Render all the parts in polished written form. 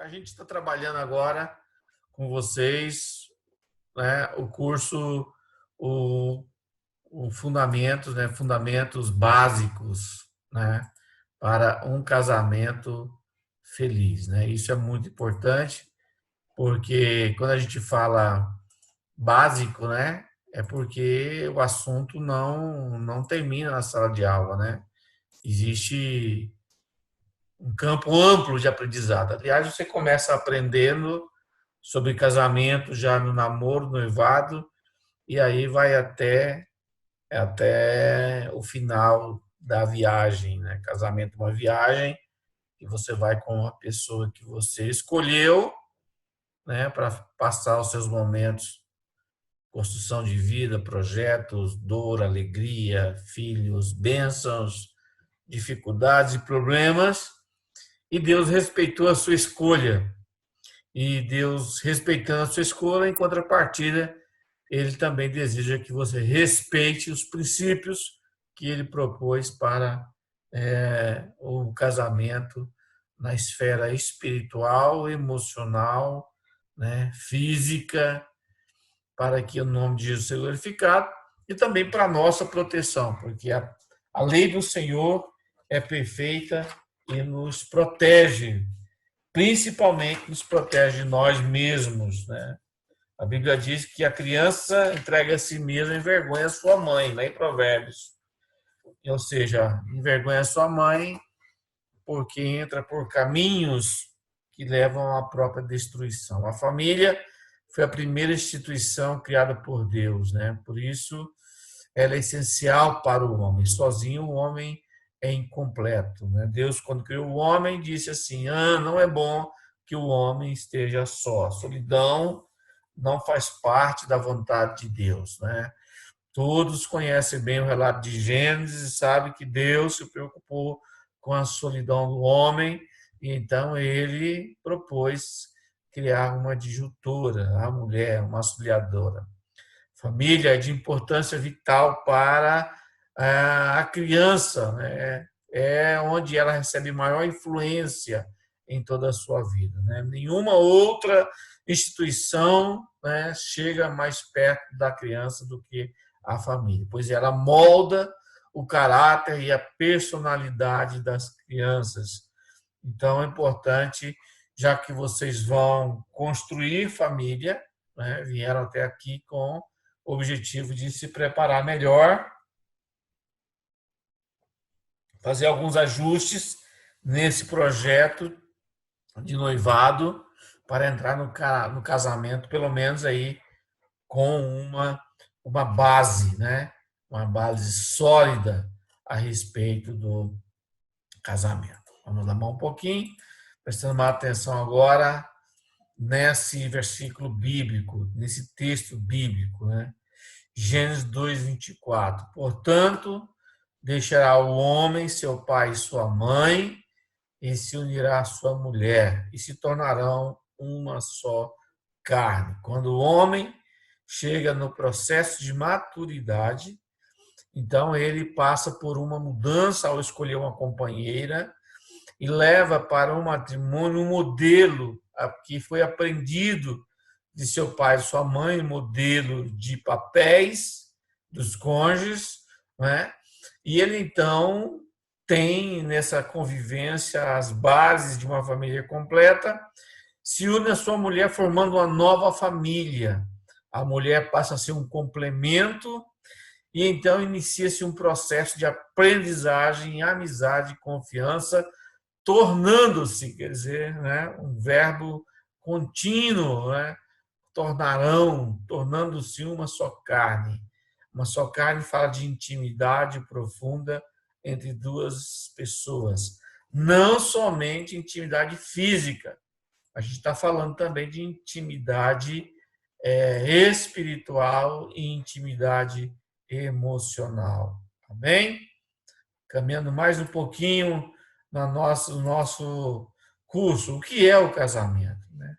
A gente está trabalhando agora com vocês, né, o curso, o, o Fundamentos, né, Fundamentos Básicos, né, para um casamento feliz, né? Isso é muito importante, porque quando a gente fala básico, né, é porque o assunto não termina na sala de aula, né? Existe um campo amplo de aprendizado. Aliás, você começa aprendendo sobre casamento já no namoro, noivado, e aí vai até o final da viagem, né? Casamento é uma viagem e você vai com a pessoa que você escolheu, né, para passar os seus momentos, construção de vida, projetos, dor, alegria, filhos, bênçãos, dificuldades e problemas. E Deus respeitou a sua escolha. E Deus, respeitando a sua escolha, em contrapartida, Ele também deseja que você respeite os princípios que Ele propôs para o casamento na esfera espiritual, emocional, né, física, para que o nome de Jesus seja glorificado e também para a nossa proteção, porque a lei do Senhor é perfeita e nos protege, principalmente nos protege de nós mesmos, né? A Bíblia diz que a criança entrega a si mesma e envergonha a sua mãe, lá em Provérbios. Ou seja, envergonha a sua mãe porque entra por caminhos que levam à própria destruição. A família foi a primeira instituição criada por Deus, né? Por isso, ela é essencial para o homem. Sozinho, o homem é incompleto, né? Deus, quando criou o homem, disse assim: não é bom que o homem esteja só. A solidão não faz parte da vontade de Deus, né? Todos conhecem bem o relato de Gênesis e sabem que Deus se preocupou com a solidão do homem e então ele propôs criar uma disjuntora, a mulher, uma auxiliadora. Família é de importância vital para a criança, né? É onde ela recebe maior influência em toda a sua vida, né? Nenhuma outra instituição, né, chega mais perto da criança do que a família, pois ela molda o caráter e a personalidade das crianças. Então é importante, já que vocês vão construir família, né, vieram até aqui com o objetivo de se preparar melhor, fazer alguns ajustes nesse projeto de noivado para entrar no casamento, pelo menos aí com uma base, né? Uma base sólida a respeito do casamento. Vamos lá um pouquinho, prestando mais atenção agora nesse versículo bíblico, nesse texto bíblico, né? Gênesis 2:24. Portanto, deixará o homem seu pai e sua mãe, e se unirá à sua mulher, e se tornarão uma só carne. Quando o homem chega no processo de maturidade, então ele passa por uma mudança ao escolher uma companheira e leva para um matrimônio um modelo que foi aprendido de seu pai e sua mãe, modelo de papéis dos cônjuges, né? E ele então tem nessa convivência as bases de uma família completa, se une à sua mulher formando uma nova família. A mulher passa a ser um complemento e então inicia-se um processo de aprendizagem, amizade, confiança, tornando-se, quer dizer, né, um verbo contínuo, né, tornarão, tornando-se uma só carne. Uma só carne fala de intimidade profunda entre duas pessoas. Não somente intimidade física, a gente está falando também de intimidade espiritual e intimidade emocional. Tá bem? Caminhando mais um pouquinho no nosso curso. O que é o casamento? Né?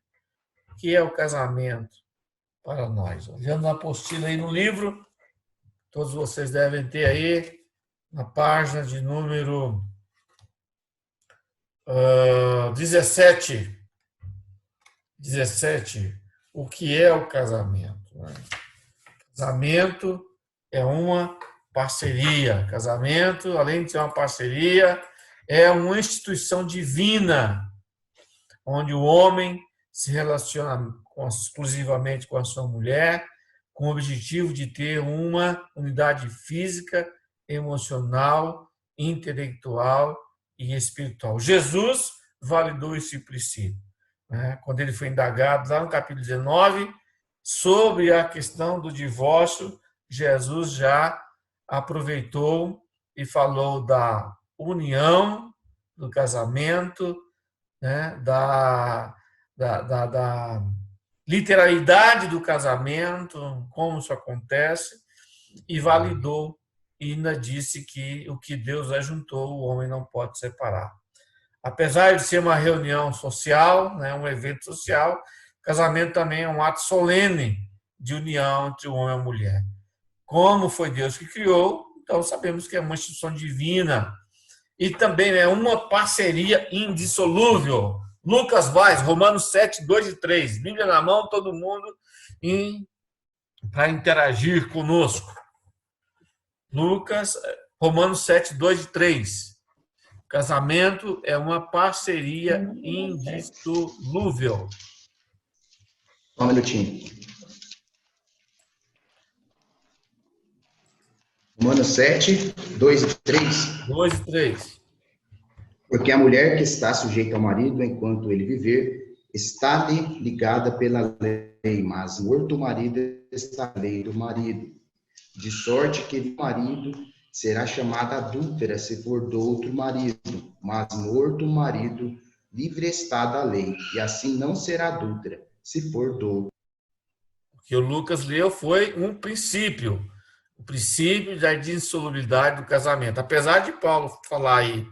O que é o casamento para nós? Olhando na apostila aí no livro, todos vocês devem ter aí, na página de número 17. 17, o que é o casamento? Casamento é uma parceria. Casamento, além de ser uma parceria, é uma instituição divina, onde o homem se relaciona exclusivamente com a sua mulher, com o objetivo de ter uma unidade física, emocional, intelectual e espiritual. Jesus validou esse princípio, né? Quando ele foi indagado, lá no capítulo 19, sobre a questão do divórcio, Jesus já aproveitou e falou da união, do casamento, né? Da literalidade do casamento, como isso acontece, e validou e ainda disse que o que Deus ajuntou, o homem não pode separar. Apesar de ser uma reunião social, né, um evento social, o casamento também é um ato solene de união entre o homem e a mulher. Como foi Deus que criou, então sabemos que é uma instituição divina e também é uma parceria indissolúvel. Lucas Vaz, Romanos 7, 2 e 3. Bíblia na mão, todo mundo para interagir conosco. Lucas, Romanos 7, 2 e 3. Casamento é uma parceria indissolúvel. Só um minutinho. Romanos 7, 2 e 3. 2 e 3. Porque a mulher que está sujeita ao marido enquanto ele viver, está-lhe ligada pela lei, mas morto o marido está a lei do marido. De sorte que o marido será chamada adúltera se for do outro marido, mas morto o marido, livre está da lei, e assim não será adúltera se for do outro. O que o Lucas leu foi um princípio, o princípio da indissolubilidade do casamento. Apesar de Paulo falar aí,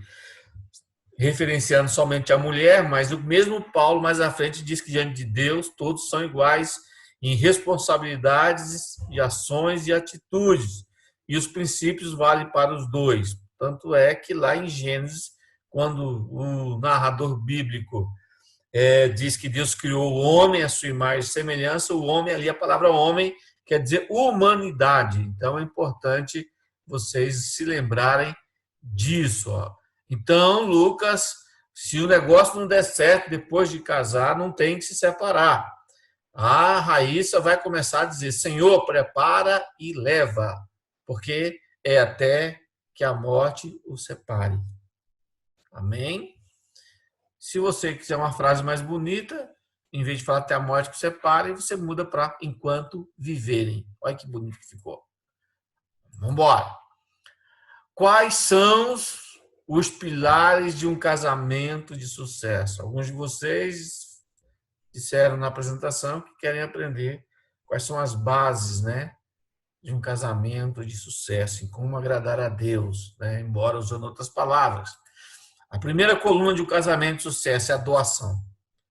referenciando somente a mulher, mas o mesmo Paulo mais à frente diz que diante de Deus todos são iguais em responsabilidades e ações e atitudes, e os princípios valem para os dois. Tanto é que lá em Gênesis, quando o narrador bíblico diz que Deus criou o homem à sua imagem e semelhança, o homem ali, a palavra homem quer dizer humanidade. Então é importante vocês se lembrarem disso. Ó. Então, Lucas, se o negócio não der certo depois de casar, não tem que se separar. A Raíssa vai começar a dizer: Senhor, prepara e leva, porque é até que a morte o separe. Amém? Se você quiser uma frase mais bonita, em vez de falar até a morte que separe, você muda para enquanto viverem. Olha que bonito que ficou. Vamos embora. Quais são os pilares de um casamento de sucesso? Alguns de vocês disseram na apresentação que querem aprender quais são as bases, né, de um casamento de sucesso, em como agradar a Deus, né, embora usando outras palavras. A primeira coluna de um casamento de sucesso é a doação.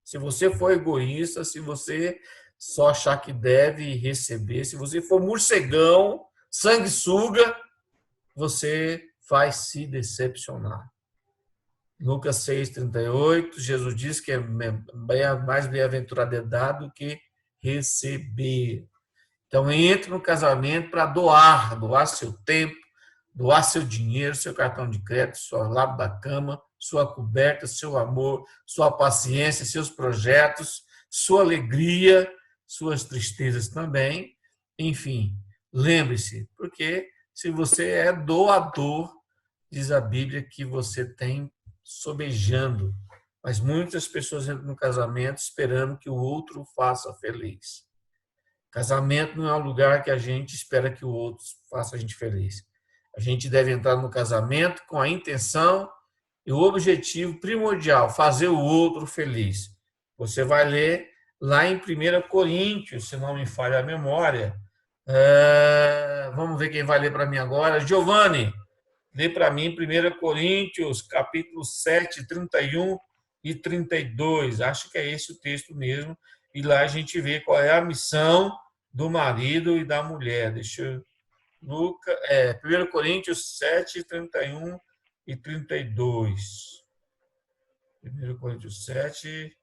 Se você for egoísta, se você só achar que deve receber, se você for morcegão, sanguessuga, você vai se decepcionar. Lucas 6,38, Jesus diz que é mais bem-aventurado é dar do que receber. Então, entre no casamento para doar seu tempo, doar seu dinheiro, seu cartão de crédito, seu lado da cama, sua coberta, seu amor, sua paciência, seus projetos, sua alegria, suas tristezas também. Enfim, lembre-se, porque se você é doador, diz a Bíblia que você tem sobejando, mas muitas pessoas entram no casamento esperando que o outro faça feliz. Casamento não é um lugar que a gente espera que o outro faça a gente feliz. A gente deve entrar no casamento com a intenção e o objetivo primordial, fazer o outro feliz. Você vai ler lá em 1 Coríntios, se não me falha a memória. Vamos ver quem vai ler para mim agora. Giovanni, lê para mim 1 Coríntios, capítulo 7, 31 e 32. Acho que é esse o texto mesmo. E lá a gente vê qual é a missão do marido e da mulher. Deixa eu... 1 Coríntios 7, 31 e 32. 1 Coríntios 7,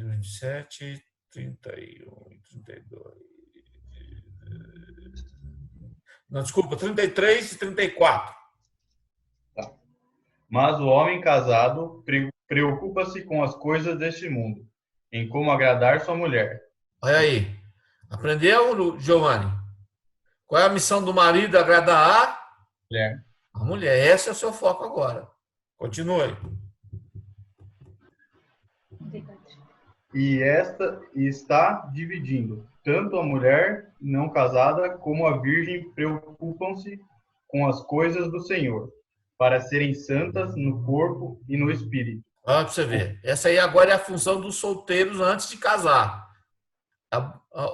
27, 31 e 32. Não, desculpa, 33 e 34. Tá. Mas o homem casado preocupa-se com as coisas deste mundo, em como agradar sua mulher. Olha aí. Aprendeu, Giovanni? Qual é a missão do marido? Agradar Mulher. a mulher. Esse é o seu foco agora. Continue. E esta está dividindo. Tanto a mulher não casada como a virgem preocupam-se com as coisas do Senhor, para serem santas no corpo e no espírito. Olha para você ver. Essa aí agora é a função dos solteiros antes de casar.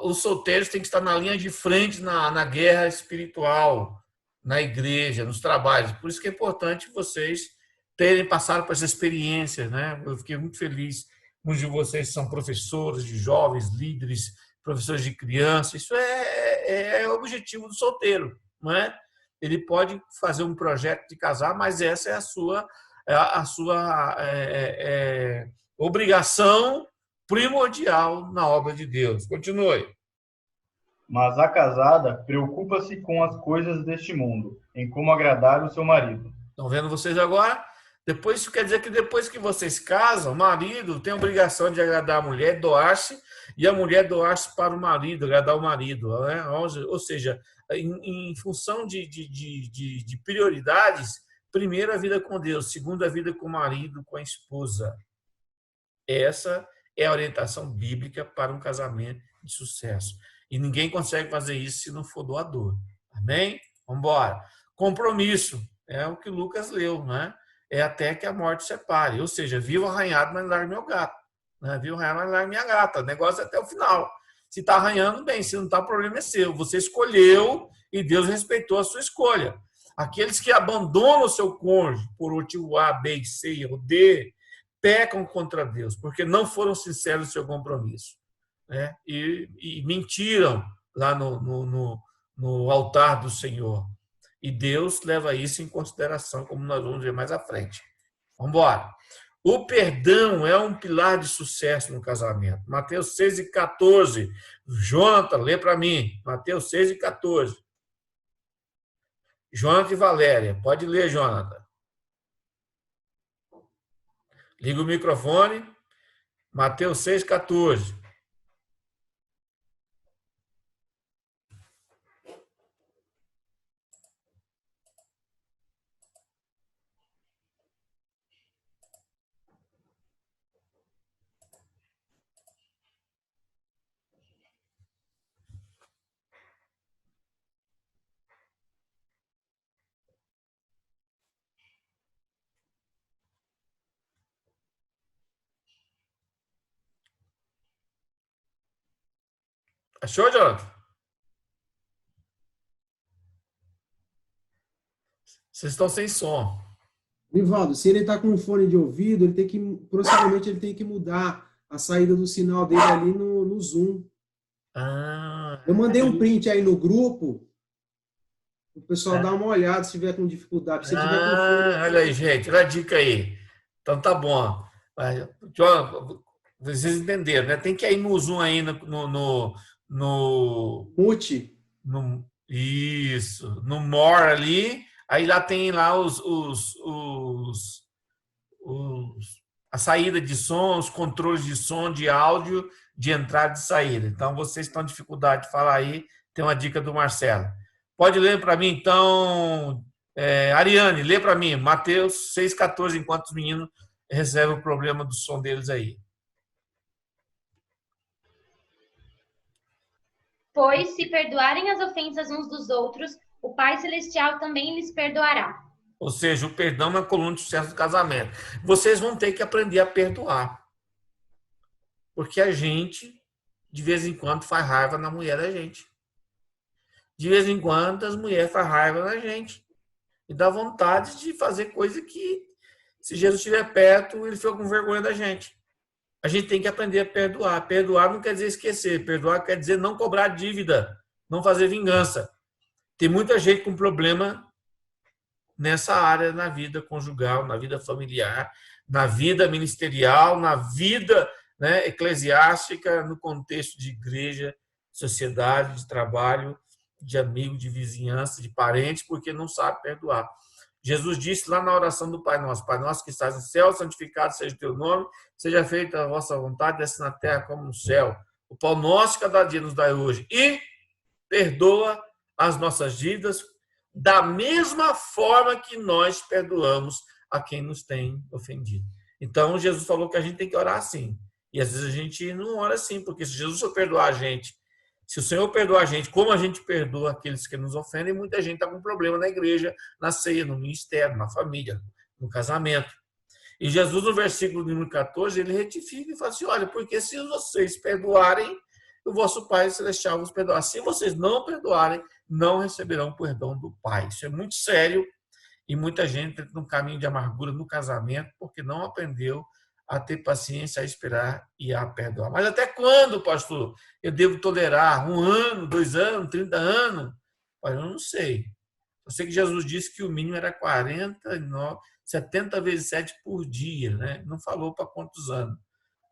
Os solteiros têm que estar na linha de frente na guerra espiritual, na igreja, nos trabalhos. Por isso que é importante vocês terem passado por essa experiência, né? Eu fiquei muito feliz. Muitos de vocês são professores de jovens, líderes, professores de crianças. Isso é o objetivo do solteiro, não é? Ele pode fazer um projeto de casar, mas essa é a sua obrigação primordial na obra de Deus. Continue. Mas a casada preocupa-se com as coisas deste mundo, em como agradar o seu marido. Estão vendo vocês agora? Depois, isso quer dizer que depois que vocês casam, o marido tem a obrigação de agradar a mulher, doar-se, e a mulher doar-se para o marido, agradar o marido. Né? Ou seja, em função de prioridades, primeiro a vida com Deus, segundo a vida com o marido, com a esposa. Essa é a orientação bíblica para um casamento de sucesso. E ninguém consegue fazer isso se não for doador. Amém? Vamos embora. Compromisso. É o que Lucas leu, né? É até que a morte separe. Ou seja, vivo arranhado, mas não largue meu gato. Né? Vivo arranhado, mas não largue minha gata. O negócio é até o final. Se está arranhando, bem. Se não está, o problema é seu. Você escolheu e Deus respeitou a sua escolha. Aqueles que abandonam o seu cônjuge por motivo A, B, C ou D, pecam contra Deus, porque não foram sinceros no seu compromisso. Né? E mentiram lá no altar do Senhor. E Deus leva isso em consideração, como nós vamos ver mais à frente. Vamos embora. O perdão é um pilar de sucesso no casamento. Mateus 6 e 14. Jonathan, lê para mim. Mateus 6 e 14. Jonathan e Valéria. Pode ler, Jonathan. Liga o microfone. Mateus 6, 14. Achou, Jonathan? Vocês estão sem som. Nivaldo, se ele está com um fone de ouvido, possivelmente ele tem que mudar a saída do sinal dele ali no Zoom. Eu mandei um print aí no grupo, o pessoal dá uma olhada se tiver com dificuldade. Se tiver com fone, olha aí, gente, olha a dica aí. Então tá bom. Vocês entenderam, né? Tem que ir no Zoom aí no mute. Isso, no More ali. Aí lá tem lá a saída de som, os controles de som, de áudio, de entrada e saída. Então, vocês estão com dificuldade de falar aí, tem uma dica do Marcelo. Pode ler para mim, então, Ariane, lê para mim, Mateus 6,14, enquanto os meninos resolvem o problema do som deles aí. Pois, se perdoarem as ofensas uns dos outros, o Pai Celestial também lhes perdoará. Ou seja, o perdão é uma coluna de sucesso do casamento. Vocês vão ter que aprender a perdoar. Porque a gente, de vez em quando, faz raiva na mulher da gente. De vez em quando, as mulheres fazem raiva na gente. E dá vontade de fazer coisa que, se Jesus estiver perto, ele fica com vergonha da gente. A gente tem que aprender a perdoar. Perdoar não quer dizer esquecer. Perdoar quer dizer não cobrar dívida, não fazer vingança. Tem muita gente com problema nessa área, na vida conjugal, na vida familiar, na vida ministerial, na vida né, eclesiástica no contexto de igreja, sociedade, de trabalho, de amigo, de vizinhança, de parente, porque não sabe perdoar. Jesus disse lá na oração do Pai Nosso que estás no céu, santificado seja o teu nome, seja feita a vossa vontade, desce na terra como no céu. O pão nosso cada dia nos dai hoje. E perdoa as nossas dívidas da mesma forma que nós perdoamos a quem nos tem ofendido. Então, Jesus falou que a gente tem que orar assim. E às vezes a gente não ora assim, porque se Jesus for perdoar a gente, se o Senhor perdoar a gente, como a gente perdoa aqueles que nos ofendem, muita gente está com problema na igreja, na ceia, no ministério, na família, no casamento. E Jesus, no versículo número 14, ele retifica e fala assim, olha, porque se vocês perdoarem, o vosso Pai Celestial vos perdoará. Se vocês não perdoarem, não receberão o perdão do Pai. Isso é muito sério e muita gente entra num caminho de amargura no casamento porque não aprendeu a ter paciência, a esperar e a perdoar. Mas até quando, pastor, eu devo tolerar? 1 ano, 2 anos, 30 anos? Olha, eu não sei. Eu sei que Jesus disse que o mínimo era 49, 70 vezes 7 por dia, né? Não falou para quantos anos.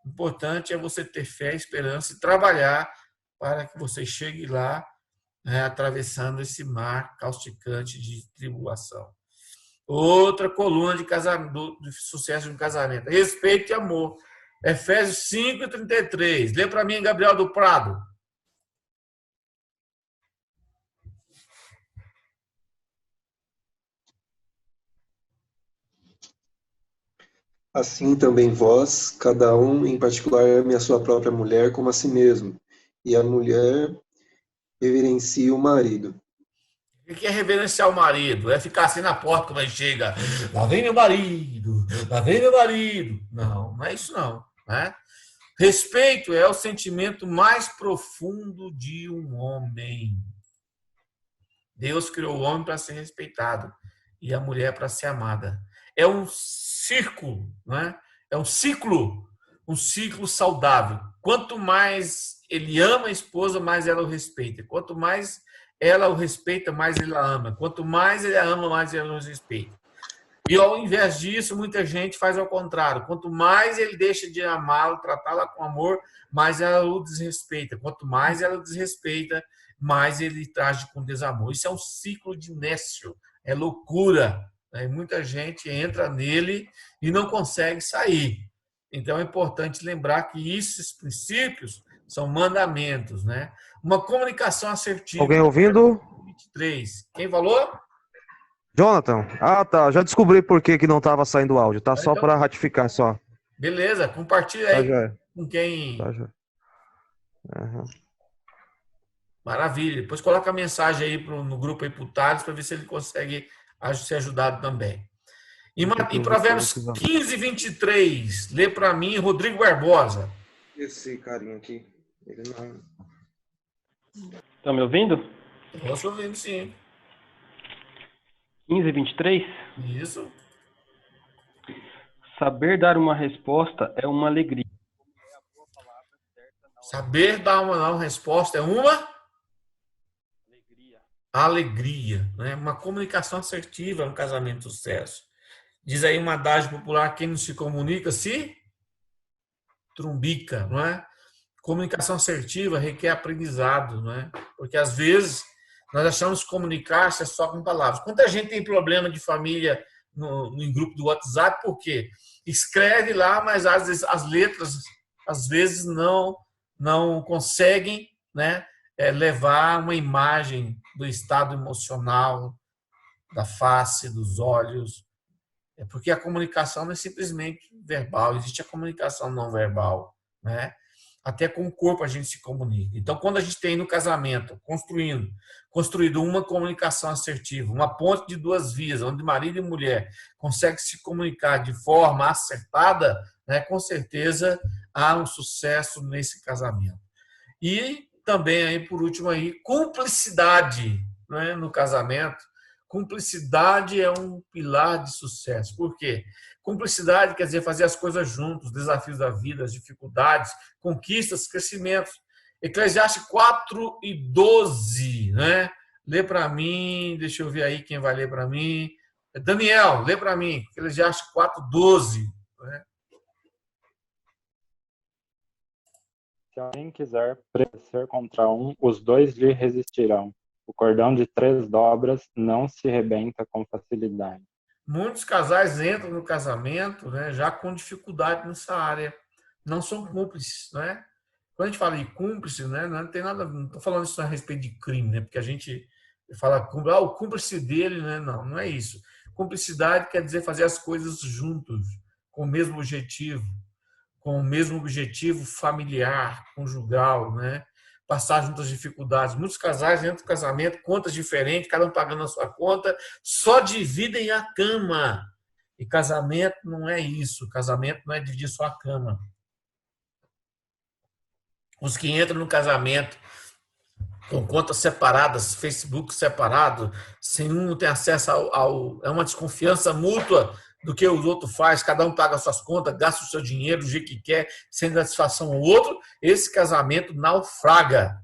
O importante é você ter fé, esperança e trabalhar para que você chegue lá, né, atravessando esse mar causticante de tribulação. Outra coluna de casamento, de sucesso de um casamento. Respeito e amor. Efésios 5:33. Lê para mim, Gabriel do Prado. Assim também vós, cada um em particular, ame a sua própria mulher como a si mesmo, e a mulher reverencie o marido. O que é reverenciar o marido? É ficar assim na porta quando ele chega. Lá vem meu marido, lá vem meu marido. Não, não é isso não. Né? Respeito é o sentimento mais profundo de um homem. Deus criou o homem para ser respeitado e a mulher para ser amada. É um círculo, né? É um ciclo saudável. Quanto mais ele ama a esposa, mais ela o respeita. Quanto mais ela o respeita, mais ele a ama. Quanto mais ele a ama, mais ela o respeita. E ao invés disso, muita gente faz ao contrário. Quanto mais ele deixa de amá-la, tratá-la com amor, mais ela o desrespeita. Quanto mais ela o desrespeita, mais ele age com desamor. Isso é um ciclo de nécio, é loucura. Né? Muita gente entra nele e não consegue sair. Então é importante lembrar que esses princípios são mandamentos, né? Uma comunicação assertiva. Alguém ouvindo? 23. Quem falou? Jonathan. Ah, tá. Já descobri por que não estava saindo o áudio. Tá só Então, para ratificar só. beleza, compartilha Tá, aí já. com quem. Tá, já. Uhum. Maravilha. Depois coloca a mensagem aí no grupo aí pro Thales para ver se ele consegue ser ajudado também. Em Provérbios 15:23, lê para mim Rodrigo Barbosa. Esse carinha aqui, ele não... Estão me ouvindo? Estou ouvindo, sim. 15:23. Isso. Saber dar uma resposta é uma alegria. Saber dar uma resposta é uma alegria, né? Uma comunicação assertiva é um casamento de sucesso. Diz aí uma adagem popular, quem não se comunica se trumbica, não é? Comunicação assertiva requer aprendizado, não é? Porque às vezes nós achamos que comunicar-se é só com palavras. Quanta gente tem problema de família em grupo do WhatsApp, por quê? Escreve lá, mas às vezes as letras às vezes não conseguem, né, levar uma imagem do estado emocional, da face, dos olhos. É porque a comunicação não é simplesmente verbal, existe a comunicação não verbal, né? Até com o corpo a gente se comunica. Então, quando a gente tem no casamento, construído uma comunicação assertiva, uma ponte de 2 vias, onde marido e mulher conseguem se comunicar de forma acertada, né, com certeza há um sucesso nesse casamento. E também, aí, por último, aí, cumplicidade, né, no casamento. Cumplicidade é um pilar de sucesso. Por quê? Cumplicidade quer dizer fazer as coisas juntos, desafios da vida, as dificuldades, conquistas, crescimentos. Eclesiastes 4:12, né? Lê para mim, deixa eu ver aí quem vai ler para mim. Daniel, lê para mim, Eclesiastes 4:12. Né? Se alguém quiser prevalecer contra um, os dois lhe resistirão. O cordão de 3 dobras não se rebenta com facilidade. Muitos casais entram no casamento, né, já com dificuldade nessa área. Não são cúmplices, né? Quando a gente fala de cúmplice, né, não tem nada, não estou falando isso a respeito de crime, né? Porque a gente fala o cúmplice dele, né? Não, não é isso. Cumplicidade quer dizer fazer as coisas juntos, com o mesmo objetivo familiar, conjugal, né? Passar juntas dificuldades. Muitos casais entram no casamento, contas diferentes, cada um pagando a sua conta, só dividem a cama. E casamento não é isso. Casamento não é dividir só a cama. Os que entram no casamento com contas separadas, Facebook separado, sem um ter acesso é uma desconfiança mútua do que o outro faz, cada um paga as suas contas, gasta o seu dinheiro do jeito que quer, sem satisfação ao outro, esse casamento naufraga.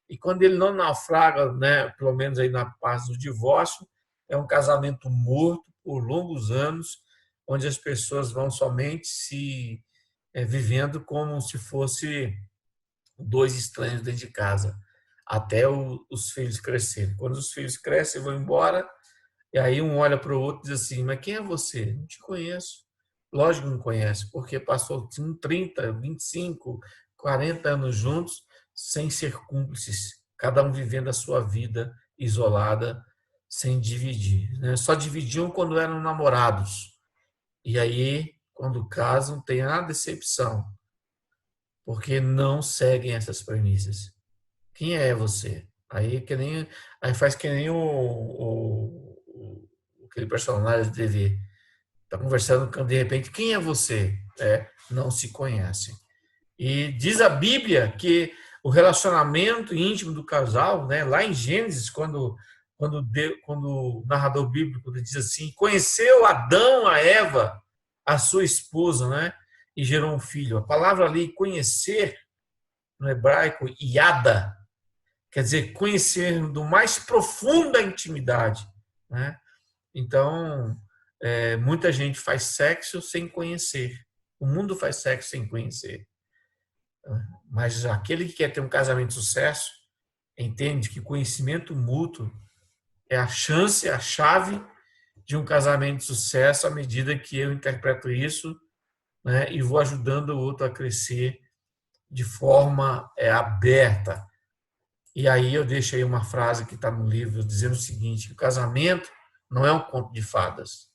E quando ele não naufraga, né, pelo menos aí na parte do divórcio, é um casamento morto por longos anos, onde as pessoas vão somente se vivendo como se fosse 2 estranhos dentro de casa, até os filhos crescerem. Quando os filhos crescem, vão embora, e aí um olha para o outro e diz assim, mas quem é você? Não te conheço. Lógico que não conhece, porque passou 30, 25, 40 anos juntos, sem ser cúmplices, cada um vivendo a sua vida isolada, sem dividir, né? Só dividiam quando eram namorados. E aí, quando casam, tem a decepção, porque não seguem essas premissas. Quem é você? Aí faz que nem aquele personagem de TV. Está conversando, de repente, quem é você? Não se conhecem. E diz a Bíblia que o relacionamento íntimo do casal, né, lá em Gênesis, quando o narrador bíblico diz assim, conheceu Adão a Eva, a sua esposa, né, e gerou um filho. A palavra ali, conhecer, no hebraico, yada, quer dizer, conhecer do mais profunda intimidade, né? Então, muita gente faz sexo sem conhecer. O mundo faz sexo sem conhecer. Mas aquele que quer ter um casamento de sucesso entende que conhecimento mútuo é a chance, a chave de um casamento de sucesso à medida que eu interpreto isso, né, e vou ajudando o outro a crescer de forma aberta. E aí eu deixo aí uma frase que está no livro dizendo o seguinte, que o casamento não é um conto de fadas,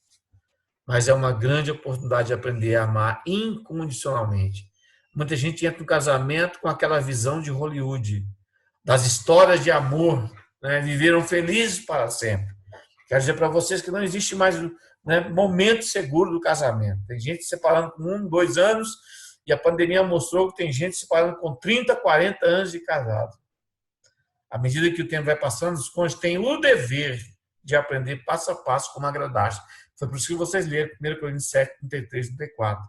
mas é uma grande oportunidade de aprender a amar incondicionalmente. Muita gente entra no casamento com aquela visão de Hollywood, das histórias de amor, né? Viveram felizes para sempre. Quero dizer para vocês que não existe mais, né, momento seguro do casamento. Tem gente se separando com 1, 2 anos, e a pandemia mostrou que tem gente se separando com 30, 40 anos de casado. À medida que o tempo vai passando, os cônjuges têm o dever de aprender passo a passo como agradar. Foi por isso que vocês leram 1 Coríntios 7, 33, 34.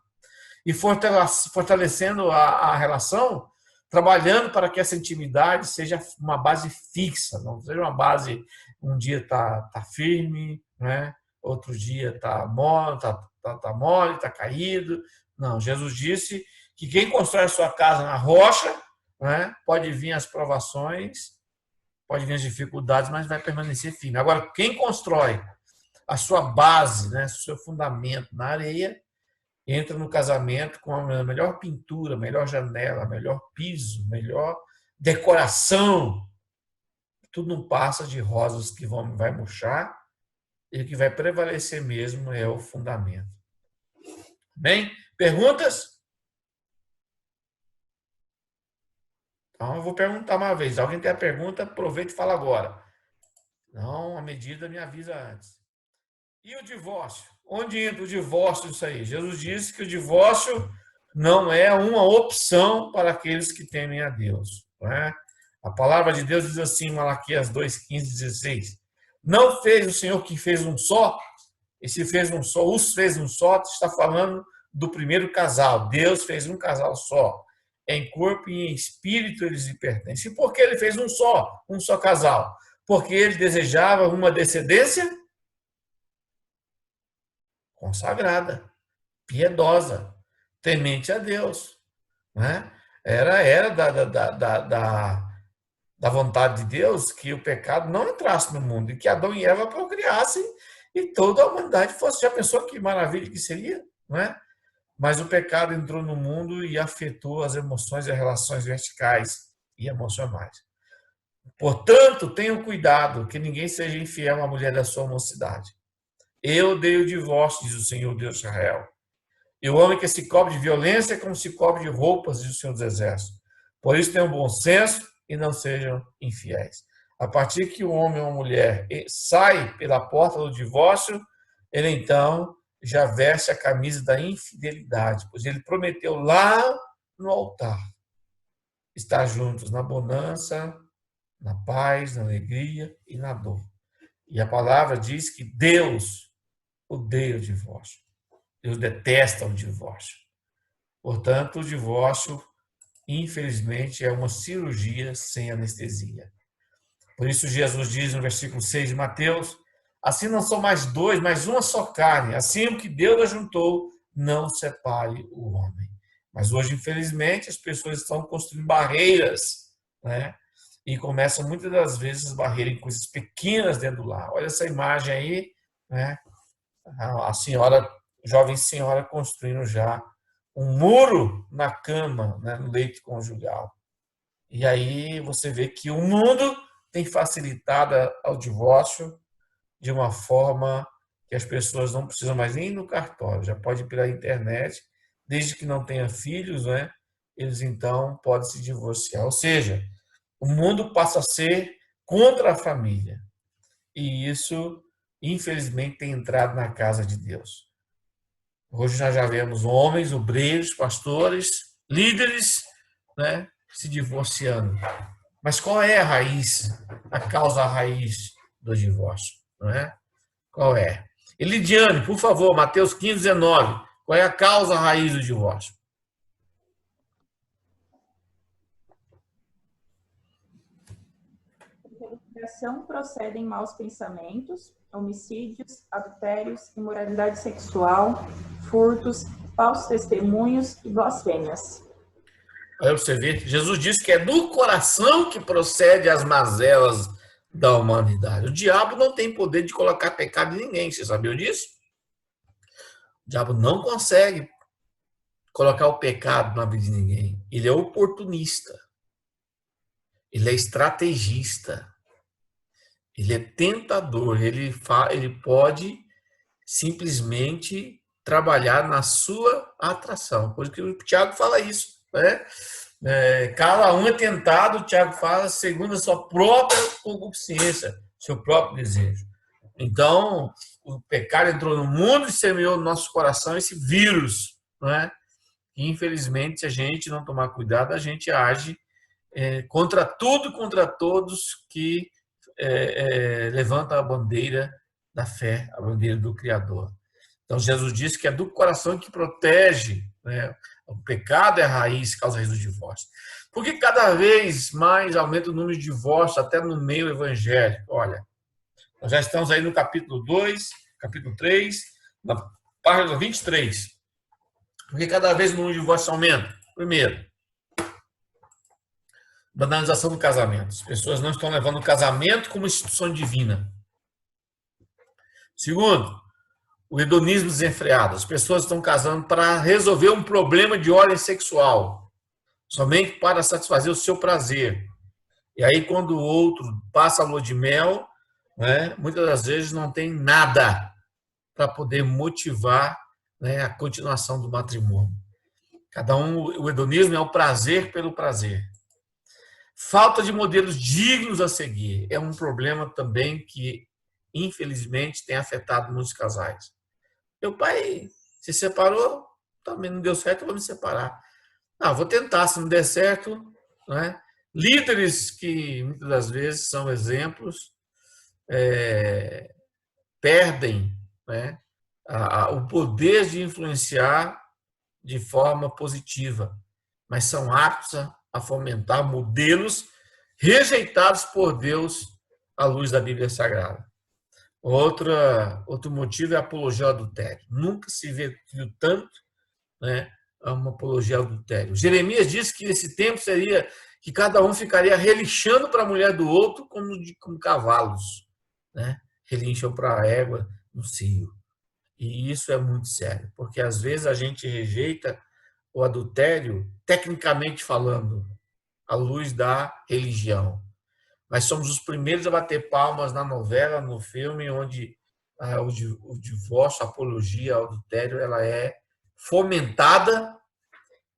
E fortalecendo a relação, trabalhando para que essa intimidade seja uma base fixa, não seja uma base, um dia está firme, né? Outro dia está mole, está caído. Não, Jesus disse que quem constrói a sua casa na rocha, né, pode vir as provações, pode vir as dificuldades, mas vai permanecer firme. Agora, quem constrói a sua base, né, o seu fundamento na areia, entra no casamento com a melhor pintura, melhor janela, melhor piso, melhor decoração. Tudo não passa de rosas que vai murchar, e o que vai prevalecer mesmo é o fundamento. Bem, perguntas? Então, eu vou perguntar uma vez. Alguém tem a pergunta, aproveita e fala agora. Não, a medida me avisa antes. E o divórcio? Onde entra o divórcio disso aí? Jesus disse que o divórcio não é uma opção para aqueles que temem a Deus. Não é? A palavra de Deus diz assim, Malaquias 2, 15, 16. Não fez o Senhor que fez um só? E se fez um só, os fez um só, está falando do primeiro casal. Deus fez um casal só. Em corpo e em espírito eles lhe pertencem. E por que ele fez um só casal? Porque ele desejava uma descendência consagrada, piedosa, temente a Deus, né? Era da vontade de Deus que o pecado não entrasse no mundo e que Adão e Eva procriassem e toda a humanidade fosse. Já pensou que maravilha que seria, não é? Mas o pecado entrou no mundo e afetou as emoções e as relações verticais e emocionais. Portanto, tenham cuidado que ninguém seja infiel à mulher da sua mocidade. Eu dei o divórcio, diz o Senhor Deus de Israel. E o homem que se cobre de violência é como se cobre de roupas, diz o Senhor dos Exércitos. Por isso tenham bom senso e não sejam infiéis. A partir que o homem ou a mulher sai pela porta do divórcio, ele então já veste a camisa da infidelidade, pois ele prometeu lá no altar estar juntos na bonança, na paz, na alegria e na dor. E a palavra diz que Deus odeia o divórcio. Deus detesta o divórcio. Portanto, o divórcio, infelizmente, é uma cirurgia sem anestesia. Por isso, Jesus diz no versículo 6 de Mateus: assim não são mais dois, mas uma só carne. Assim o que Deus ajuntou, não separe o homem. Mas hoje, infelizmente, as pessoas estão construindo barreiras, né? E começam muitas das vezes a barreira em coisas pequenas dentro do lar. Olha essa imagem aí, né? A senhora, jovem senhora, construindo já um muro na cama, né, no leito conjugal. E aí você vê que o mundo tem facilitado ao divórcio de uma forma que as pessoas não precisam mais nem ir no cartório, já pode ir pela internet, desde que não tenha filhos, né? Eles então podem se divorciar. Ou seja, o mundo passa a ser contra a família. E isso, infelizmente, tem entrado na casa de Deus. Hoje nós já vemos homens, obreiros, pastores, líderes, né, se divorciando. Mas qual é a raiz, a causa raiz do divórcio? Não é? Qual é? Elidiane, por favor, Mateus 15, 19. Qual é a causa raiz do divórcio? Pela criação procedem maus pensamentos, homicídios, adultérios, imoralidade sexual, furtos, falsos testemunhos e blasfêmias. Aí você vê, Jesus disse que é do coração que procede as mazelas da humanidade. O diabo não tem poder de colocar pecado em ninguém, você sabia disso? O diabo não consegue colocar o pecado na vida de ninguém. Ele é oportunista. Ele é estrategista. Ele é tentador. Ele pode simplesmente trabalhar na sua atração. Por isso que o Tiago fala isso, né? Cada um é tentado, o Tiago fala, segundo a sua própria concupiscência, seu próprio desejo. Então, o pecado entrou no mundo e semeou no nosso coração esse vírus, não é? E, infelizmente, se a gente não tomar cuidado, a gente age contra tudo, contra todos que levantam a bandeira da fé, a bandeira do Criador. Então, Jesus disse que é do coração que protege, né? O pecado é a raiz, causa a raiz do divórcio. Porque cada vez mais aumenta o número de divórcios, até no meio evangélico. Olha, nós já estamos aí no capítulo 2, capítulo 3, na página 23. Porque cada vez o número de divórcios aumenta. Primeiro, banalização do casamento. As pessoas não estão levando o casamento como instituição divina. Segundo, o hedonismo desenfreado. As pessoas estão casando para resolver um problema de ordem sexual, somente para satisfazer o seu prazer. E aí, quando o outro passa a lua de mel, né, muitas das vezes não tem nada para poder motivar, né, a continuação do matrimônio. Cada um, o hedonismo é o prazer pelo prazer. Falta de modelos dignos a seguir é um problema também que, infelizmente, tem afetado muitos casais. Meu pai se separou, também não deu certo, eu vou me separar. Vou tentar, se não der certo, né? Líderes que muitas das vezes são exemplos, perdem, né, o poder de influenciar de forma positiva, mas são aptos a fomentar modelos rejeitados por Deus à luz da Bíblia Sagrada. Outro motivo é a apologia ao adultério. Nunca se viu tanto, né, uma apologia ao adultério. Jeremias diz que esse tempo seria que cada um ficaria relinchando para a mulher do outro como cavalos, né? Relincham para a égua no cio. E isso é muito sério, porque às vezes a gente rejeita o adultério, tecnicamente falando, à luz da religião. Mas somos os primeiros a bater palmas na novela, no filme, onde o divórcio, a apologia ao adultério, ela é fomentada,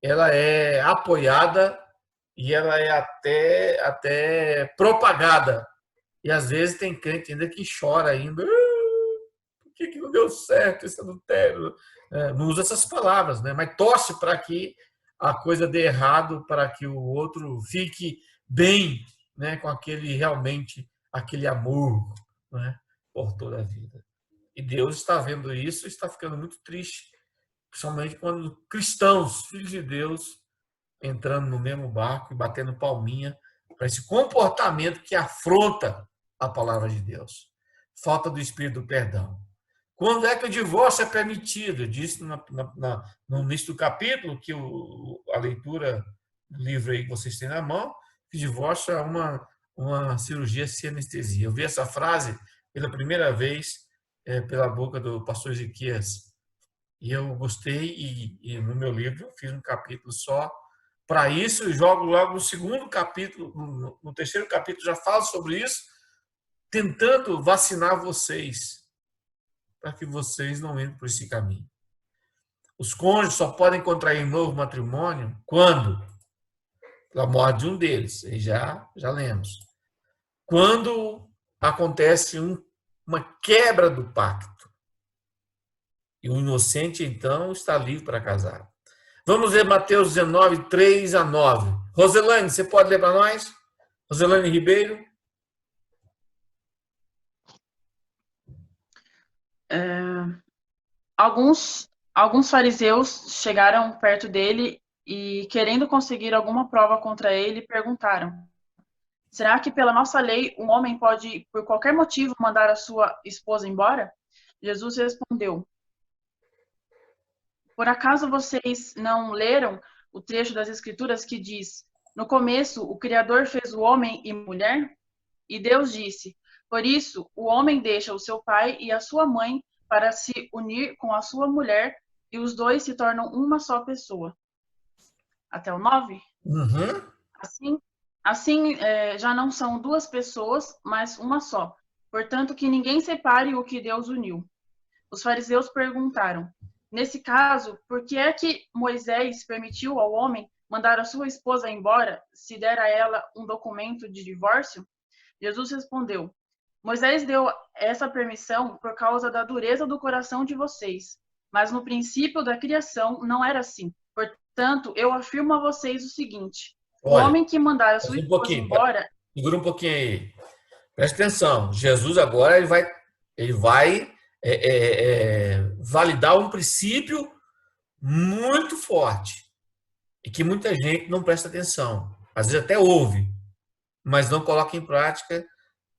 ela é apoiada e ela é até propagada. E às vezes tem crente ainda que chora ainda. Por que não deu certo esse adultério? Não usa essas palavras, né? Mas torce para que a coisa dê errado, para que o outro fique bem, né? Com aquele amor, né? Por toda a vida. E Deus está vendo isso e está ficando muito triste, principalmente quando cristãos, filhos de Deus, entrando no mesmo barco e batendo palminha para esse comportamento que afronta a palavra de Deus. Falta do espírito do perdão. Quando é que o divórcio é permitido? Eu disse no início do capítulo, que a leitura do livro aí que vocês têm na mão, que divórcio é uma cirurgia sem anestesia. Eu vi essa frase pela primeira vez pela boca do pastor Ezequias. E eu gostei, e no meu livro eu fiz um capítulo só para isso, e jogo logo no segundo capítulo, no terceiro capítulo já falo sobre isso, tentando vacinar vocês, para que vocês não entrem por esse caminho. Os cônjuges só podem contrair novo matrimônio quando? Pela morte de um deles, aí já lemos. Quando acontece uma quebra do pacto. E o inocente, então, está livre para casar. Vamos ler Mateus 19, 3 a 9. Roselane, você pode ler para nós? Roselane Ribeiro. Alguns fariseus chegaram perto dele e, querendo conseguir alguma prova contra ele, perguntaram: será que pela nossa lei um homem pode, por qualquer motivo, mandar a sua esposa embora? Jesus respondeu: por acaso vocês não leram o trecho das Escrituras que diz: no começo o Criador fez o homem e mulher? E Deus disse: por isso o homem deixa o seu pai e a sua mãe para se unir com a sua mulher, e os dois se tornam uma só pessoa. Até o 9? Uhum. Assim, já não são duas pessoas, mas uma só. Portanto, que ninguém separe o que Deus uniu. Os fariseus perguntaram: nesse caso, por que é que Moisés permitiu ao homem mandar a sua esposa embora, se der a ela um documento de divórcio? Jesus respondeu: Moisés deu essa permissão por causa da dureza do coração de vocês, mas no princípio da criação não era assim. Portanto, eu afirmo a vocês o seguinte: o homem que mandar a sua esposa embora... Segura um pouquinho aí. Presta atenção. Jesus agora ele vai validar um princípio muito forte e que muita gente não presta atenção. Às vezes até ouve, mas não coloca em prática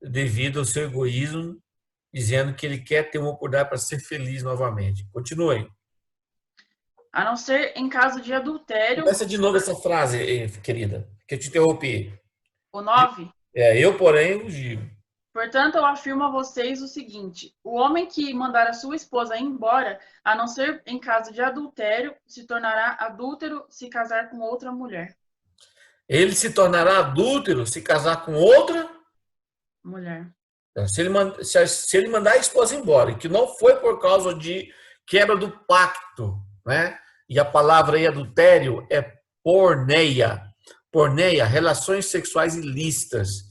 devido ao seu egoísmo, dizendo que ele quer ter uma oportunidade para ser feliz novamente. Continue. A não ser em caso de adultério... Começa de novo essa frase, querida, que eu te interrompi. O 9? Eu, porém, o digo. Portanto, eu afirmo a vocês o seguinte: o homem que mandar a sua esposa embora, a não ser em caso de adultério, se tornará adúltero se casar com outra mulher. Ele se tornará adúltero se casar com outra mulher. Se ele mandar a esposa embora, e que não foi por causa de quebra do pacto, né? E a palavra aí, adultério, é porneia. Porneia, relações sexuais ilícitas,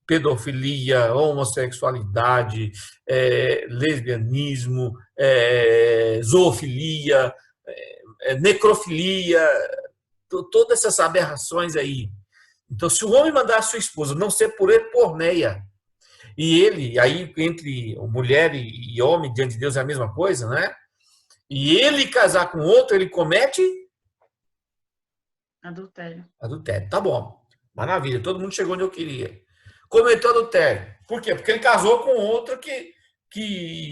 pedofilia, homossexualidade, lesbianismo, zoofilia, necrofilia, todas essas aberrações aí. Então, se o homem mandar a sua esposa não ser por ele, porneia, e ele, aí entre mulher e homem, diante de Deus é a mesma coisa, né? E ele casar com outro, ele comete... Adultério. Adultério, tá bom. Maravilha, todo mundo chegou onde eu queria. Cometeu adultério. Por quê? Porque ele casou com outro que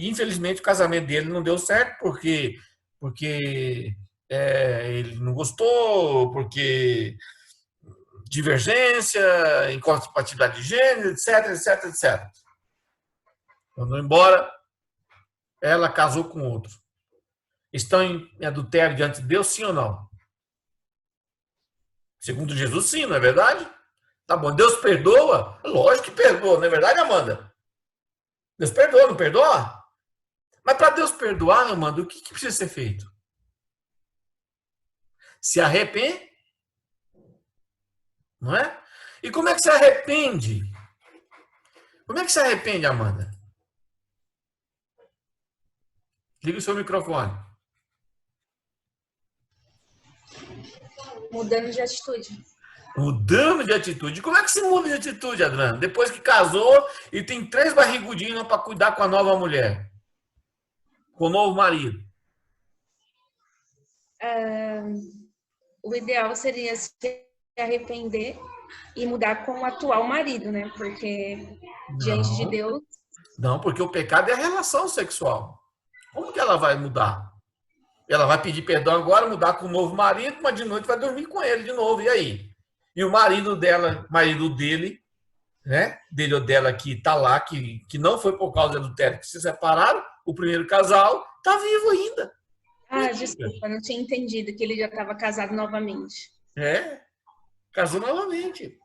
infelizmente, o casamento dele não deu certo, porque ele não gostou, porque divergência, incompatibilidade de gênero, etc, etc, etc. Mandou embora, ela casou com outro. Estão em adultério diante de Deus, sim ou não? Segundo Jesus, sim, não é verdade? Tá bom, Deus perdoa? Lógico que perdoa, não é verdade, Amanda? Deus perdoa, não perdoa? Mas para Deus perdoar, Amanda, o que precisa ser feito? Se arrepende, não é? E como é que se arrepende? Como é que se arrepende, Amanda? Liga o seu microfone. Mudando de atitude. Mudando de atitude. Como é que se muda de atitude, Adriana? Depois que casou e tem 3 barrigudinhos para cuidar com a nova mulher. Com o novo marido. O ideal seria se arrepender e mudar com o atual marido, né? Porque diante de Deus... Não, porque o pecado é a relação sexual. Como que ela vai mudar? Ela vai pedir perdão agora, mudar com o novo marido, mas de noite vai dormir com ele de novo. E aí? E o marido dela, marido dele, né? Dele ou dela que está lá, que não foi por causa do adultério que se separaram, o primeiro casal, está vivo ainda. Desculpa, não tinha entendido que ele já estava casado novamente. Casou novamente.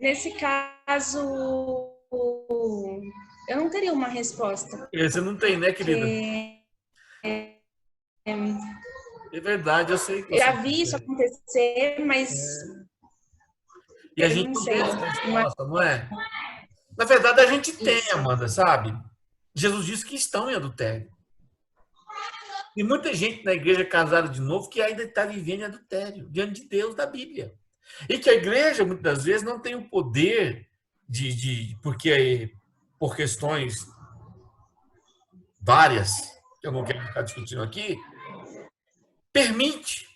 Nesse caso, eu não teria uma resposta. Você não tem, né, querida? É verdade, eu sei que eu já vi isso acontecer, mas... E a gente não tem essa resposta, não é? Na verdade, a gente tem, Amanda, sabe? Jesus disse que estão em adultério. E muita gente na igreja casada de novo que ainda está vivendo em adultério, diante de Deus, da Bíblia. E que a igreja, muitas das vezes, não tem o poder porque por questões várias, que eu não quero ficar discutindo aqui, permite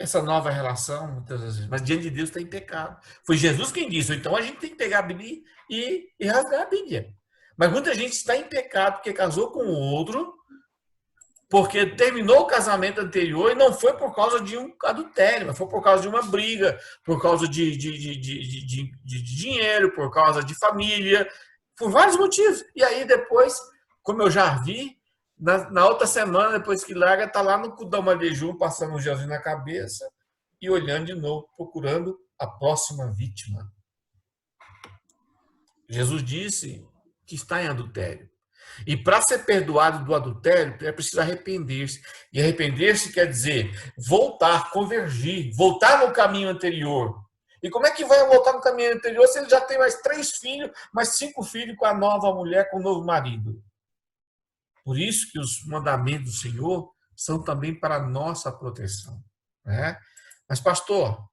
essa nova relação, muitas vezes. Mas diante de Deus está em pecado. Foi Jesus quem disse. Então a gente tem que pegar a Bíblia e rasgar a Bíblia. Mas muita gente está em pecado porque casou com o outro, porque terminou o casamento anterior e não foi por causa de um adultério, mas foi por causa de uma briga, por causa de dinheiro, por causa de família, por vários motivos. E aí depois, como eu já vi, na outra semana, depois que larga, está lá no Kudama de Jejum, passando um gelzinho na cabeça e olhando de novo, procurando a próxima vítima. Jesus disse que está em adultério. E para ser perdoado do adultério, é preciso arrepender-se. E arrepender-se quer dizer voltar, convergir, voltar no caminho anterior. E como é que vai voltar no caminho anterior se ele já tem mais 3 filhos, mais 5 filhos com a nova mulher, com o novo marido? Por isso que os mandamentos do Senhor são também para a nossa proteção. Né? Mas, pastor,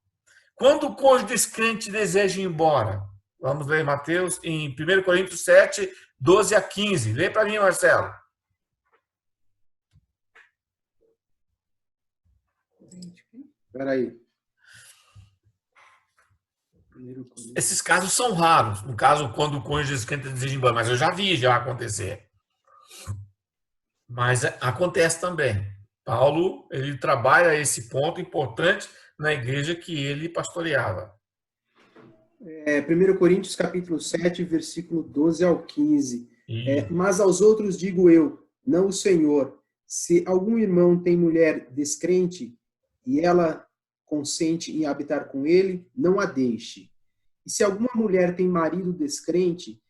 quando o cônjuge descrente deseja ir embora? Vamos ler Mateus em 1 Coríntios 7, 12 a 15. Lê para mim, Marcelo. Espera aí. Esses casos são raros. No caso, quando o cônjuge descrente deseja ir embora. Mas eu já vi já acontecer. Mas acontece também. Paulo, ele trabalha esse ponto importante na igreja que ele pastoreava. 1 Coríntios capítulo 7, versículo 12 ao 15. Mas aos outros digo eu, não o Senhor, se algum irmão tem mulher descrente e ela consente em habitar com ele, não a deixe. E se alguma mulher tem marido descrente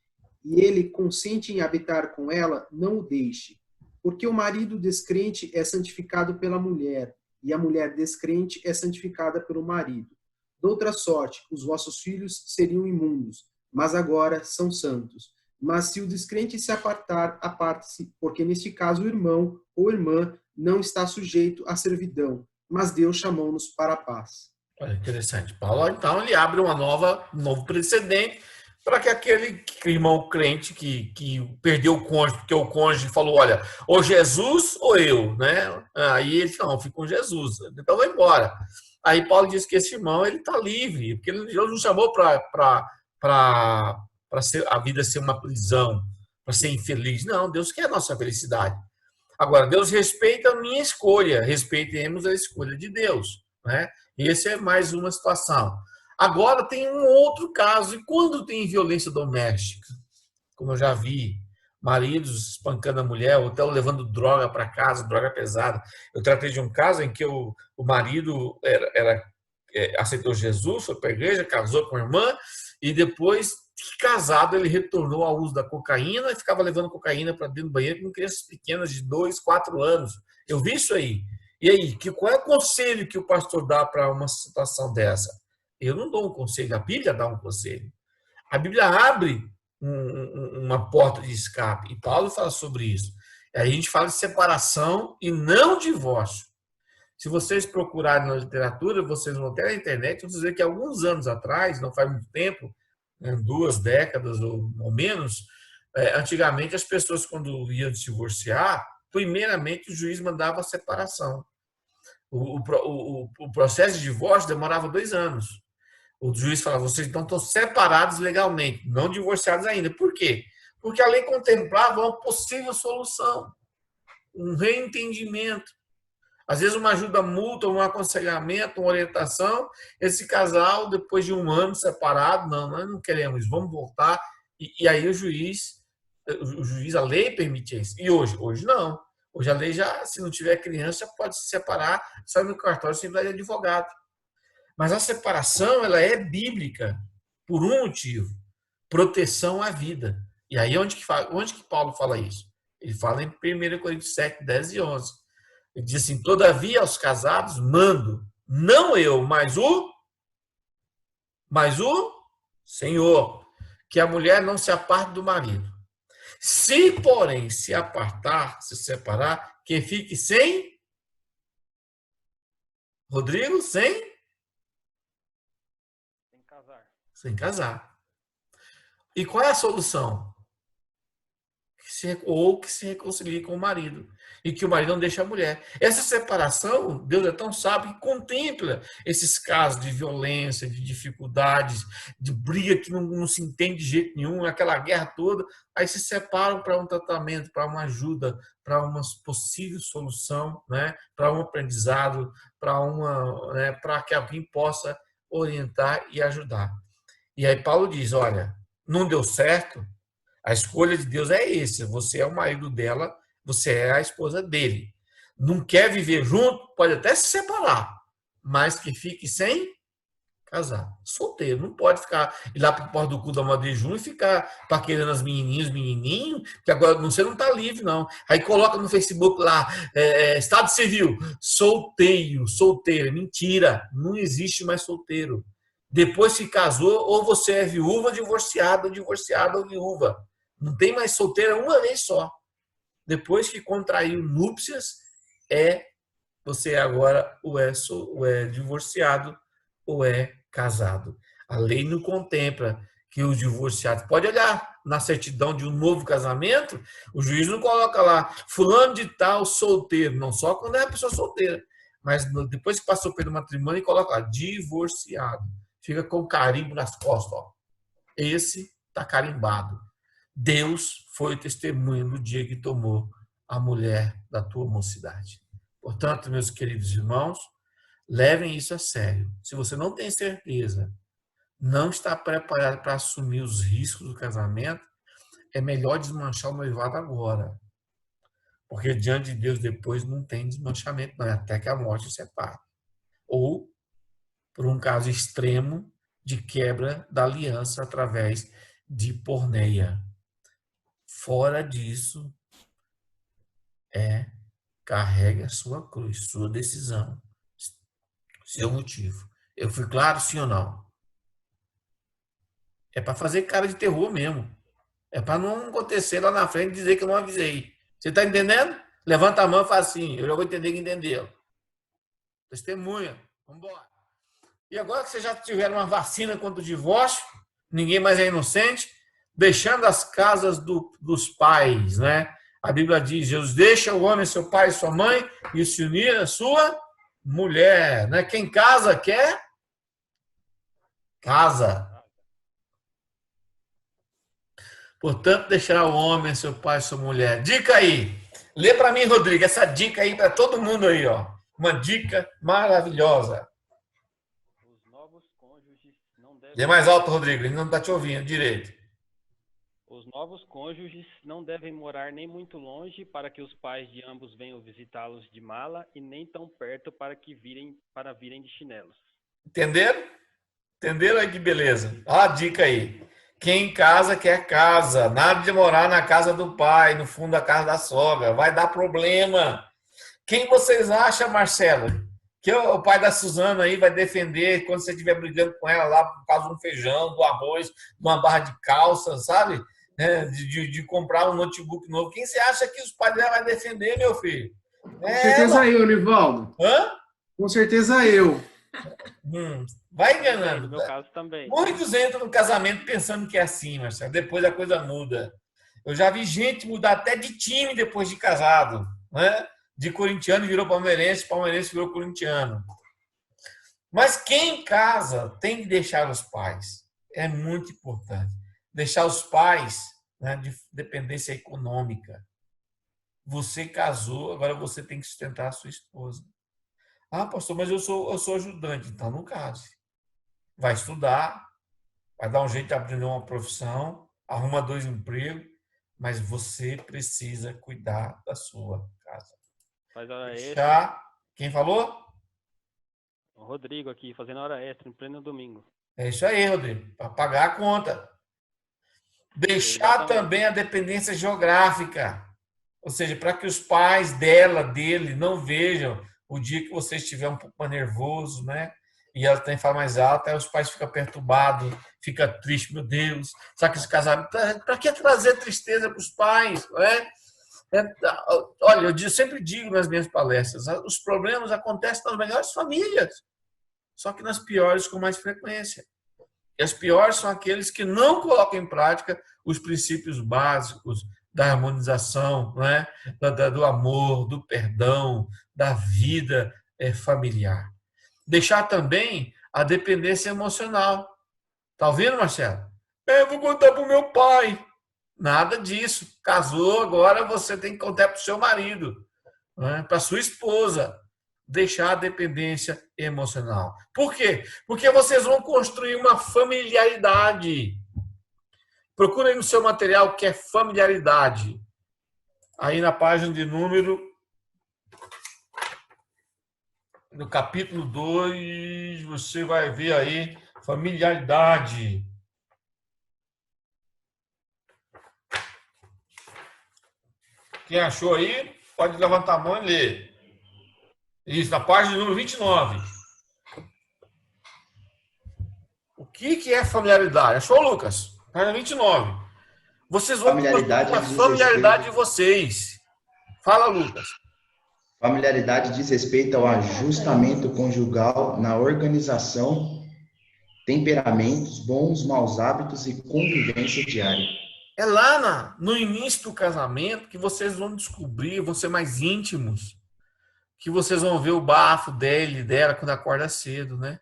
e ele consente em habitar com ela, não o deixe. Porque o marido descrente é santificado pela mulher, e a mulher descrente é santificada pelo marido. Doutra sorte, os vossos filhos seriam imundos, mas agora são santos. Mas se o descrente se apartar, aparte-se, porque neste caso o irmão ou irmã não está sujeito à servidão, mas Deus chamou-nos para a paz. Olha, interessante. Paulo, então, ele abre um novo precedente para que aquele irmão crente que perdeu o cônjuge, porque o cônjuge falou, olha, ou Jesus ou eu, né? Aí ele falou, não, fica com Jesus, então vai embora. Aí Paulo diz que esse irmão, ele está livre, porque Deus não chamou para a vida ser uma prisão, para ser infeliz. Não, Deus quer a nossa felicidade. Agora, Deus respeita a minha escolha, respeitemos a escolha de Deus, né? Essa é mais uma situação. Agora tem um outro caso, e quando tem violência doméstica, como eu já vi, maridos espancando a mulher, ou até levando droga para casa, droga pesada. Eu tratei de um caso em que o marido aceitou Jesus, foi para a igreja, casou com a irmã, e depois, casado, ele retornou ao uso da cocaína e ficava levando cocaína para dentro do banheiro com crianças pequenas de 2, 4 anos. Eu vi isso aí. E aí, qual é o conselho que o pastor dá para uma situação dessa? Eu não dou um conselho, a Bíblia dá um conselho. A Bíblia abre uma porta de escape, e Paulo fala sobre isso. Aí a gente fala de separação e não divórcio. Se vocês procurarem na literatura, vocês vão ter na internet, vão dizer que alguns anos atrás, não faz muito tempo, 2 décadas ou menos, antigamente as pessoas, quando iam se divorciar, primeiramente o juiz mandava a separação. O processo de divórcio demorava 2 anos. O juiz falava, vocês então estão separados legalmente, não divorciados ainda. Por quê? Porque a lei contemplava uma possível solução, um reentendimento. Às vezes uma ajuda mútua, um aconselhamento, uma orientação. Esse casal, depois de 1 ano separado, não, nós não queremos, vamos voltar. E aí o juiz, a lei permite isso. E hoje não. Hoje a lei já, se não tiver criança, pode se separar, só no cartório sem precisar de advogado. Mas a separação, ela é bíblica por um motivo: proteção à vida. E aí onde que Paulo fala isso? Ele fala em 1 Coríntios 7, 10 e 11. Ele diz assim, todavia aos casados mando, não eu, mas o Senhor, que a mulher não se aparte do marido. Se, porém, se apartar, se separar, que fique sem... Rodrigo, sem sem casar. E qual é a solução? Que se reconcilie com o marido. E que o marido não deixe a mulher. Essa separação, Deus é tão sábio que contempla esses casos de violência, de dificuldades, de briga que não se entende de jeito nenhum, aquela guerra toda. Aí se separam para um tratamento, para uma ajuda, para uma possível solução, né? Para um aprendizado, para que alguém possa orientar e ajudar. E aí Paulo diz, olha, não deu certo, a escolha de Deus é esse, você é o marido dela, você é a esposa dele. Não quer viver junto, pode até se separar, mas que fique sem casar. Solteiro, não pode ir lá para o porta do cu da Madre Júnior e ficar paquerando as menininhas, menininhos, que agora você não está livre, não. Aí coloca no Facebook lá, Estado Civil, solteira. Mentira, não existe mais solteiro. Depois que casou, ou você é viúva, divorciada ou viúva. Não tem mais solteira uma vez só. Depois que contraiu núpcias, você agora ou é divorciado ou é casado. A lei não contempla que os divorciados... Pode olhar na certidão de um novo casamento, o juiz não coloca lá, fulano de tal solteiro, não só quando é a pessoa solteira, mas depois que passou pelo matrimônio, coloca lá, divorciado. Fica com carimbo nas costas. Ó. Esse está carimbado. Deus foi testemunha no dia que tomou a mulher da tua mocidade. Portanto, meus queridos irmãos, levem isso a sério. Se você não tem certeza, não está preparado para assumir os riscos do casamento, é melhor desmanchar o noivado agora. Porque diante de Deus depois não tem desmanchamento, não. É até que a morte separe. Ou por um caso extremo de quebra da aliança através de porneia. Fora disso, carregue a sua cruz, sua decisão, seu motivo. Eu fui claro, sim ou não? É para fazer cara de terror mesmo. É para não acontecer lá na frente e dizer que eu não avisei. Você está entendendo? Levanta a mão e fala assim, eu já vou entender que entendeu. Testemunha. Vamos embora. E agora que vocês já tiveram uma vacina contra o divórcio, ninguém mais é inocente, deixando as casas dos pais, né? A Bíblia diz, Jesus deixa o homem, seu pai e sua mãe, e se unir à sua mulher, né? Quem casa quer? Casa. Portanto, deixará o homem, seu pai e sua mulher. Dica aí. Lê para mim, Rodrigo, essa dica aí para todo mundo aí, ó. Uma dica maravilhosa. Os novos cônjuges não devem... Lê mais alto, Rodrigo, ele não está te ouvindo direito. Os novos cônjuges não devem morar nem muito longe para que os pais de ambos venham visitá-los de mala e nem tão perto para virem de chinelos. Entenderam? Entenderam aí que beleza? Olha a dica aí. Quem casa quer casa. Nada de morar na casa do pai, no fundo da casa da sogra. Vai dar problema. Quem vocês acham, Marcelo, que o pai da Suzana aí vai defender quando você estiver brigando com ela lá por causa de um feijão, do arroz, de uma barra de calça, sabe? De comprar um notebook novo. Quem você acha que os pais dela vai defender, meu filho? Com certeza eu, Nivaldo. Hã? Com certeza eu. Vai enganando. No meu caso também. Muitos entram no casamento pensando que é assim, Marcelo. Depois a coisa muda. Eu já vi gente mudar até de time depois de casado, né? De corintiano virou palmeirense, palmeirense virou corintiano. Mas quem casa tem que deixar os pais. É muito importante. Deixar os pais, né, de dependência econômica. Você casou, agora você tem que sustentar a sua esposa. Ah, pastor, mas eu sou ajudante. Então não case. Vai estudar, vai dar um jeito de aprender uma profissão, arruma 2 empregos, mas você precisa cuidar da sua casa. Faz hora extra. Deixar... Quem falou? O Rodrigo aqui, fazendo hora extra, em pleno domingo. É isso aí, Rodrigo, para pagar a conta. Deixar também a dependência geográfica. Ou seja, para que os pais dele, não vejam o dia que você estiver um pouco mais nervoso, né? E ela tem que falar mais alto, aí os pais ficam perturbados, ficam tristes, meu Deus, sabe que esse casamento... Para que trazer tristeza para os pais? Né? Olha, eu sempre digo nas minhas palestras, os problemas acontecem nas melhores famílias, só que nas piores com mais frequência. E as piores são aqueles que não colocam em prática os princípios básicos da harmonização, né? Do amor, do perdão, da vida familiar. Deixar também a dependência emocional. Tá ouvindo, Marcelo? Eu vou contar para o meu pai. Nada disso. Casou, agora você tem que contar para o seu marido, né? Para a sua esposa. Deixar a dependência emocional. Por quê? Porque vocês vão construir uma familiaridade. Procura aí no seu material o que é familiaridade. Aí na página de número... No capítulo 2, você vai ver aí familiaridade. Quem achou aí, pode levantar a mão e ler. Isso, na página número 29. O que é familiaridade? Achou, Lucas? Página 29. Vocês vão construir a familiaridade de vocês. Fala, Lucas. Familiaridade diz respeito ao ajustamento conjugal na organização, temperamentos, bons, maus hábitos e convivência diária. É lá no início do casamento que vocês vão descobrir, vão ser mais íntimos, que vocês vão ver o bafo dela quando acorda cedo, né?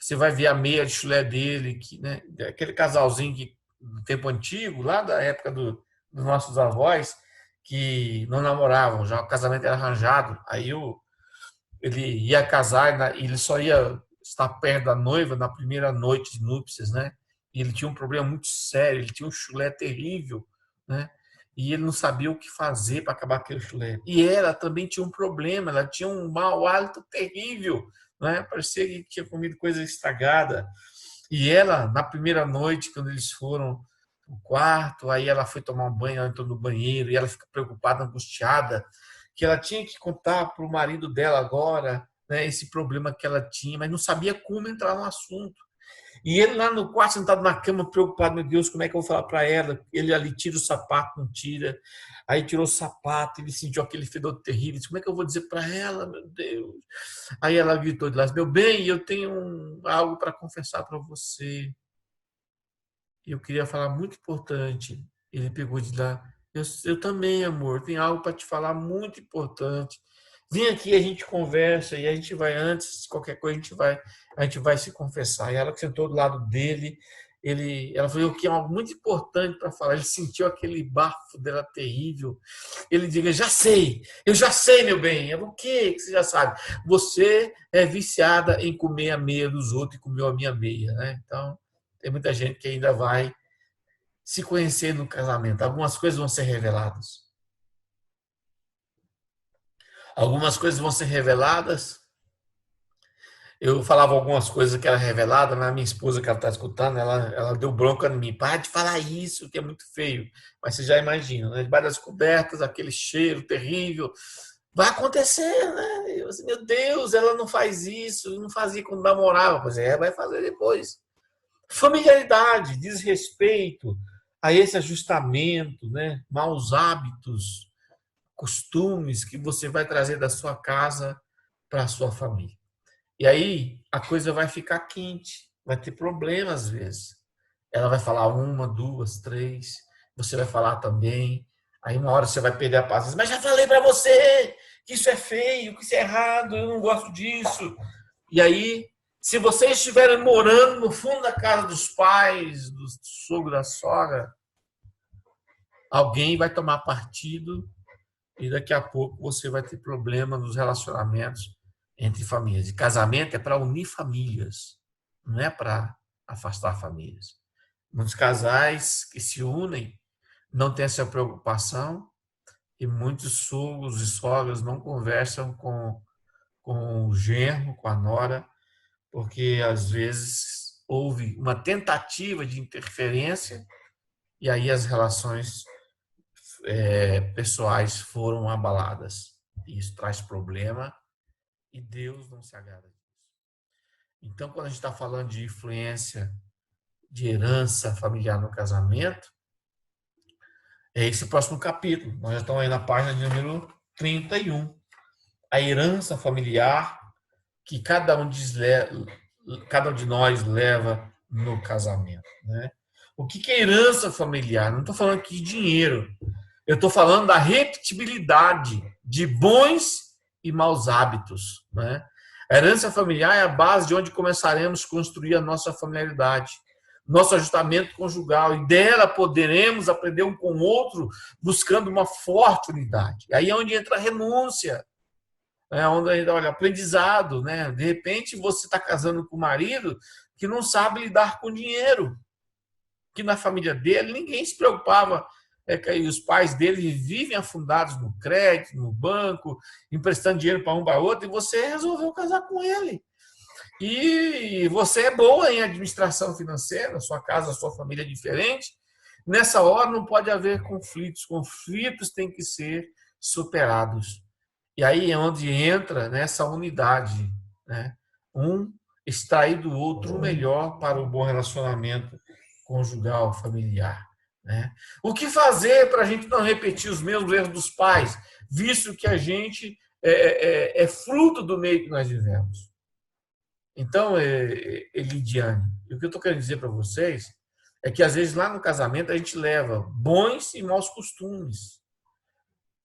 Você vai ver a meia de chulé dele, né? Aquele casalzinho do tempo antigo, lá da época dos nossos avós, que não namoravam, já o casamento era arranjado, aí ele ia casar e ele só ia estar perto da noiva na primeira noite de núpcias, né? E ele tinha um problema muito sério, ele tinha um chulé terrível, né? E ele não sabia o que fazer para acabar aquele chulé. E ela também tinha um problema, ela tinha um mau hálito terrível, né? Parecia que tinha comido coisa estragada. E ela, na primeira noite, quando eles foram no quarto, aí ela foi tomar um banho, ela entrou no banheiro, e ela fica preocupada, angustiada, que ela tinha que contar para o marido dela agora, né, esse problema que ela tinha, mas não sabia como entrar no assunto. E ele lá no quarto, sentado na cama, preocupado, meu Deus, como é que eu vou falar para ela? Ele ali tira o sapato, não tira. Aí tirou o sapato, ele sentiu aquele fedor terrível. Disse, como é que eu vou dizer para ela, meu Deus? Aí ela gritou de lá, meu bem, eu tenho algo para confessar para você. Eu queria falar muito importante. Ele pegou de lá, eu também, amor, tem algo para te falar muito importante. Vem aqui, a gente conversa e a gente vai, antes de qualquer coisa, a gente vai se confessar. E ela sentou do lado dele ela falou que é algo muito importante para falar. Ele sentiu aquele bafo dela terrível. Ele diga, eu já sei, meu bem. O que você já sabe? Você é viciada em comer a meia dos outros e comeu a minha meia, né? Então, tem muita gente que ainda vai se conhecer no casamento. Algumas coisas vão ser reveladas. Algumas coisas vão ser reveladas. Eu falava algumas coisas que eram reveladas, mas minha esposa, que ela está escutando, ela deu bronca em mim. Para de falar isso, que é muito feio. Mas você já imagina, né? Debaixo das cobertas, aquele cheiro terrível. Vai acontecer, né? Eu, assim, meu Deus, ela não faz isso, não fazia quando namorava. Pois é, vai fazer depois. Familiaridade, desrespeito a esse ajustamento, né? Maus hábitos, costumes que você vai trazer da sua casa para a sua família. E aí a coisa vai ficar quente, vai ter problema às vezes. Ela vai falar 1, 2, 3, você vai falar também. Aí uma hora você vai perder a paz. Mas já falei para você que isso é feio, que isso é errado, eu não gosto disso. E aí, se vocês estiverem morando no fundo da casa dos pais, do sogro, da sogra, alguém vai tomar partido e daqui a pouco você vai ter problema nos relacionamentos entre famílias. E casamento é para unir famílias, não é para afastar famílias. Muitos casais que se unem não têm essa preocupação e muitos sogros e sogras não conversam com o genro, com a nora, porque às vezes houve uma tentativa de interferência e aí as relações pessoais foram abaladas. E isso traz problema e Deus não se agrada disso. Então, quando a gente está falando de influência, de herança familiar no casamento, é esse o próximo capítulo. Nós já estamos aí na página de número 31. A herança familiar que cada um de nós leva no casamento, né? O que é herança familiar? Não estou falando aqui de dinheiro. Eu estou falando da repetibilidade de bons e maus hábitos, né? A herança familiar é a base de onde começaremos a construir a nossa familiaridade, nosso ajustamento conjugal, e dela poderemos aprender um com o outro, buscando uma forte unidade. Aí é onde entra a renúncia, onde entra, olha, aprendizado, né? De repente você está casando com um marido que não sabe lidar com dinheiro, que na família dele ninguém se preocupava. Que os pais dele vivem afundados no crédito, no banco, emprestando dinheiro para um para outro, e você resolveu casar com ele. E você é boa em administração financeira, sua casa, sua família é diferente. Nessa hora não pode haver conflitos. Conflitos têm que ser superados. E aí é onde entra nessa unidade, né? Um extrair do outro o melhor para o bom relacionamento conjugal, familiar. Né? O que fazer para a gente não repetir os mesmos erros dos pais, visto que a gente é fruto do meio que nós vivemos? Então, Elidiane, o que eu estou querendo dizer para vocês é que, às vezes, lá no casamento, a gente leva bons e maus costumes,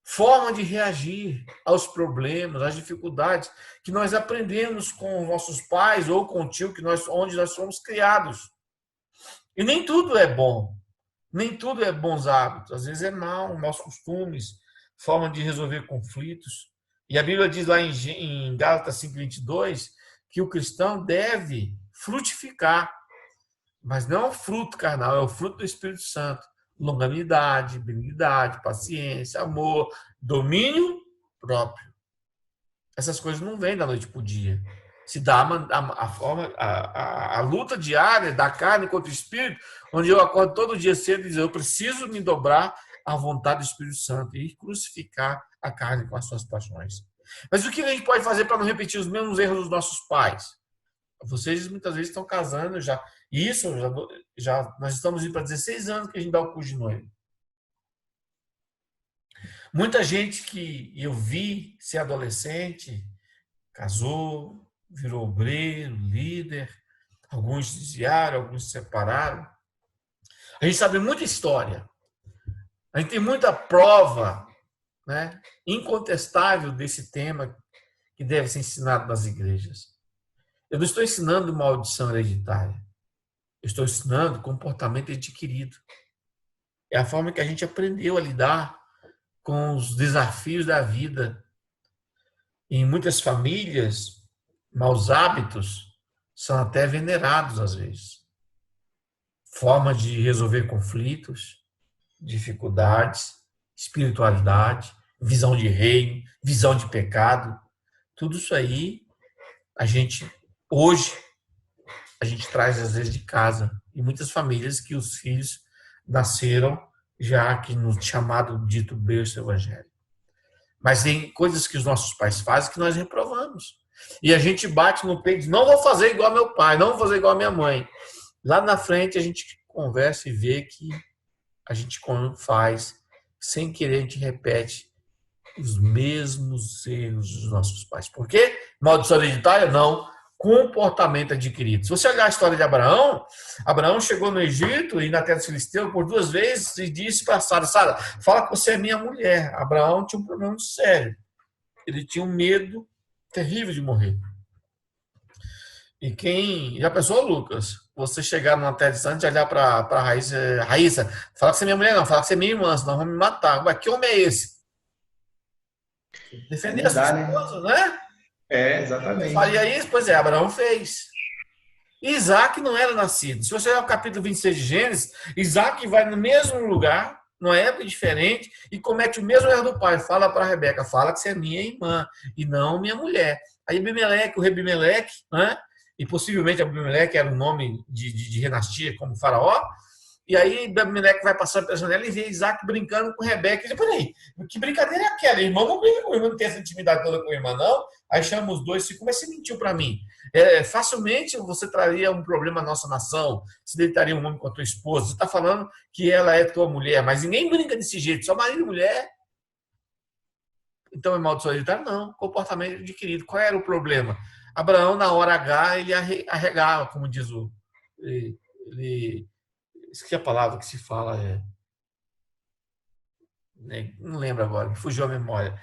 forma de reagir aos problemas, às dificuldades que nós aprendemos com nossos pais ou com o tio onde nós fomos criados. E nem tudo é bom. Nem tudo é bons hábitos, às vezes é mal, maus costumes, forma de resolver conflitos. E a Bíblia diz lá em Gálatas 5:22 que o cristão deve frutificar, mas não é o fruto carnal, é o fruto do Espírito Santo. Longanimidade, benignidade, paciência, amor, domínio próprio. Essas coisas não vêm da noite para o dia. Se dá a luta diária da carne contra o Espírito, onde eu acordo todo dia cedo e digo, eu preciso me dobrar à vontade do Espírito Santo e crucificar a carne com as suas paixões. Mas o que a gente pode fazer para não repetir os mesmos erros dos nossos pais? Vocês muitas vezes estão casando já. Isso, nós estamos indo para 16 anos que a gente dá o curso de noiva. Muita gente que eu vi ser adolescente, casou, virou obreiro, líder, alguns desviaram, alguns se separaram. A gente sabe muita história. A gente tem muita prova, né, incontestável desse tema que deve ser ensinado nas igrejas. Eu não estou ensinando maldição hereditária. Eu estou ensinando comportamento adquirido. É a forma que a gente aprendeu a lidar com os desafios da vida. Em muitas famílias, maus hábitos são até venerados às vezes. Forma de resolver conflitos, dificuldades, espiritualidade, visão de reino, visão de pecado. Tudo isso aí, hoje, a gente traz às vezes de casa. E muitas famílias que os filhos nasceram já aqui no chamado dito berço evangélico. Mas tem coisas que os nossos pais fazem que nós reprovamos. E a gente bate no peito e diz, não vou fazer igual ao meu pai, não vou fazer igual à minha mãe. Lá na frente a gente conversa e vê que a gente faz, sem querer a gente repete os mesmos erros dos nossos pais. Por quê? Maldição hereditária? Não. Comportamento adquirido. Se você olhar a história de Abraão, Abraão chegou no Egito e na terra dos filisteus por 2 vezes e disse para Sara, Sara, fala que você é minha mulher. Abraão tinha um problema muito sério. Ele tinha um medo terrível de morrer. E quem... Já pensou, Lucas? Você chegar numa terra distante e olhar para a Raíssa, fala que você é minha mulher, não, fala que você é minha irmã, senão vão me matar. Mas que homem é esse? Defender a sua esposa, né? Exatamente. Faria isso? Pois é, Abraão fez. Isaac não era nascido. Se você olhar o capítulo 26 de Gênesis, Isaac vai no mesmo lugar, numa época diferente, e comete o mesmo erro do pai. Fala para Rebeca, fala que você é minha irmã, e não minha mulher. Aí Abimeleque, o rei Abimeleque, né? E possivelmente Abimeleque era um nome de dinastia como faraó, e aí Abimeleque vai passando pela janela e vê Isaac brincando com Rebeca. E diz, peraí, que brincadeira é aquela? Irmão não brinca com irmão, não tem essa intimidade toda com a irmã, não. Aí chama os dois, como é que você mentiu para mim? Facilmente você traria um problema à nossa nação, se deitaria um homem com a tua esposa. Você está falando que ela é tua mulher, mas ninguém brinca desse jeito, só marido e mulher. Então é maldição hereditária? Não, comportamento adquirido. Qual era o problema? Abraão, na hora H, ele arregava, como diz ele esqueci a palavra que se fala, não lembro agora, me fugiu a memória.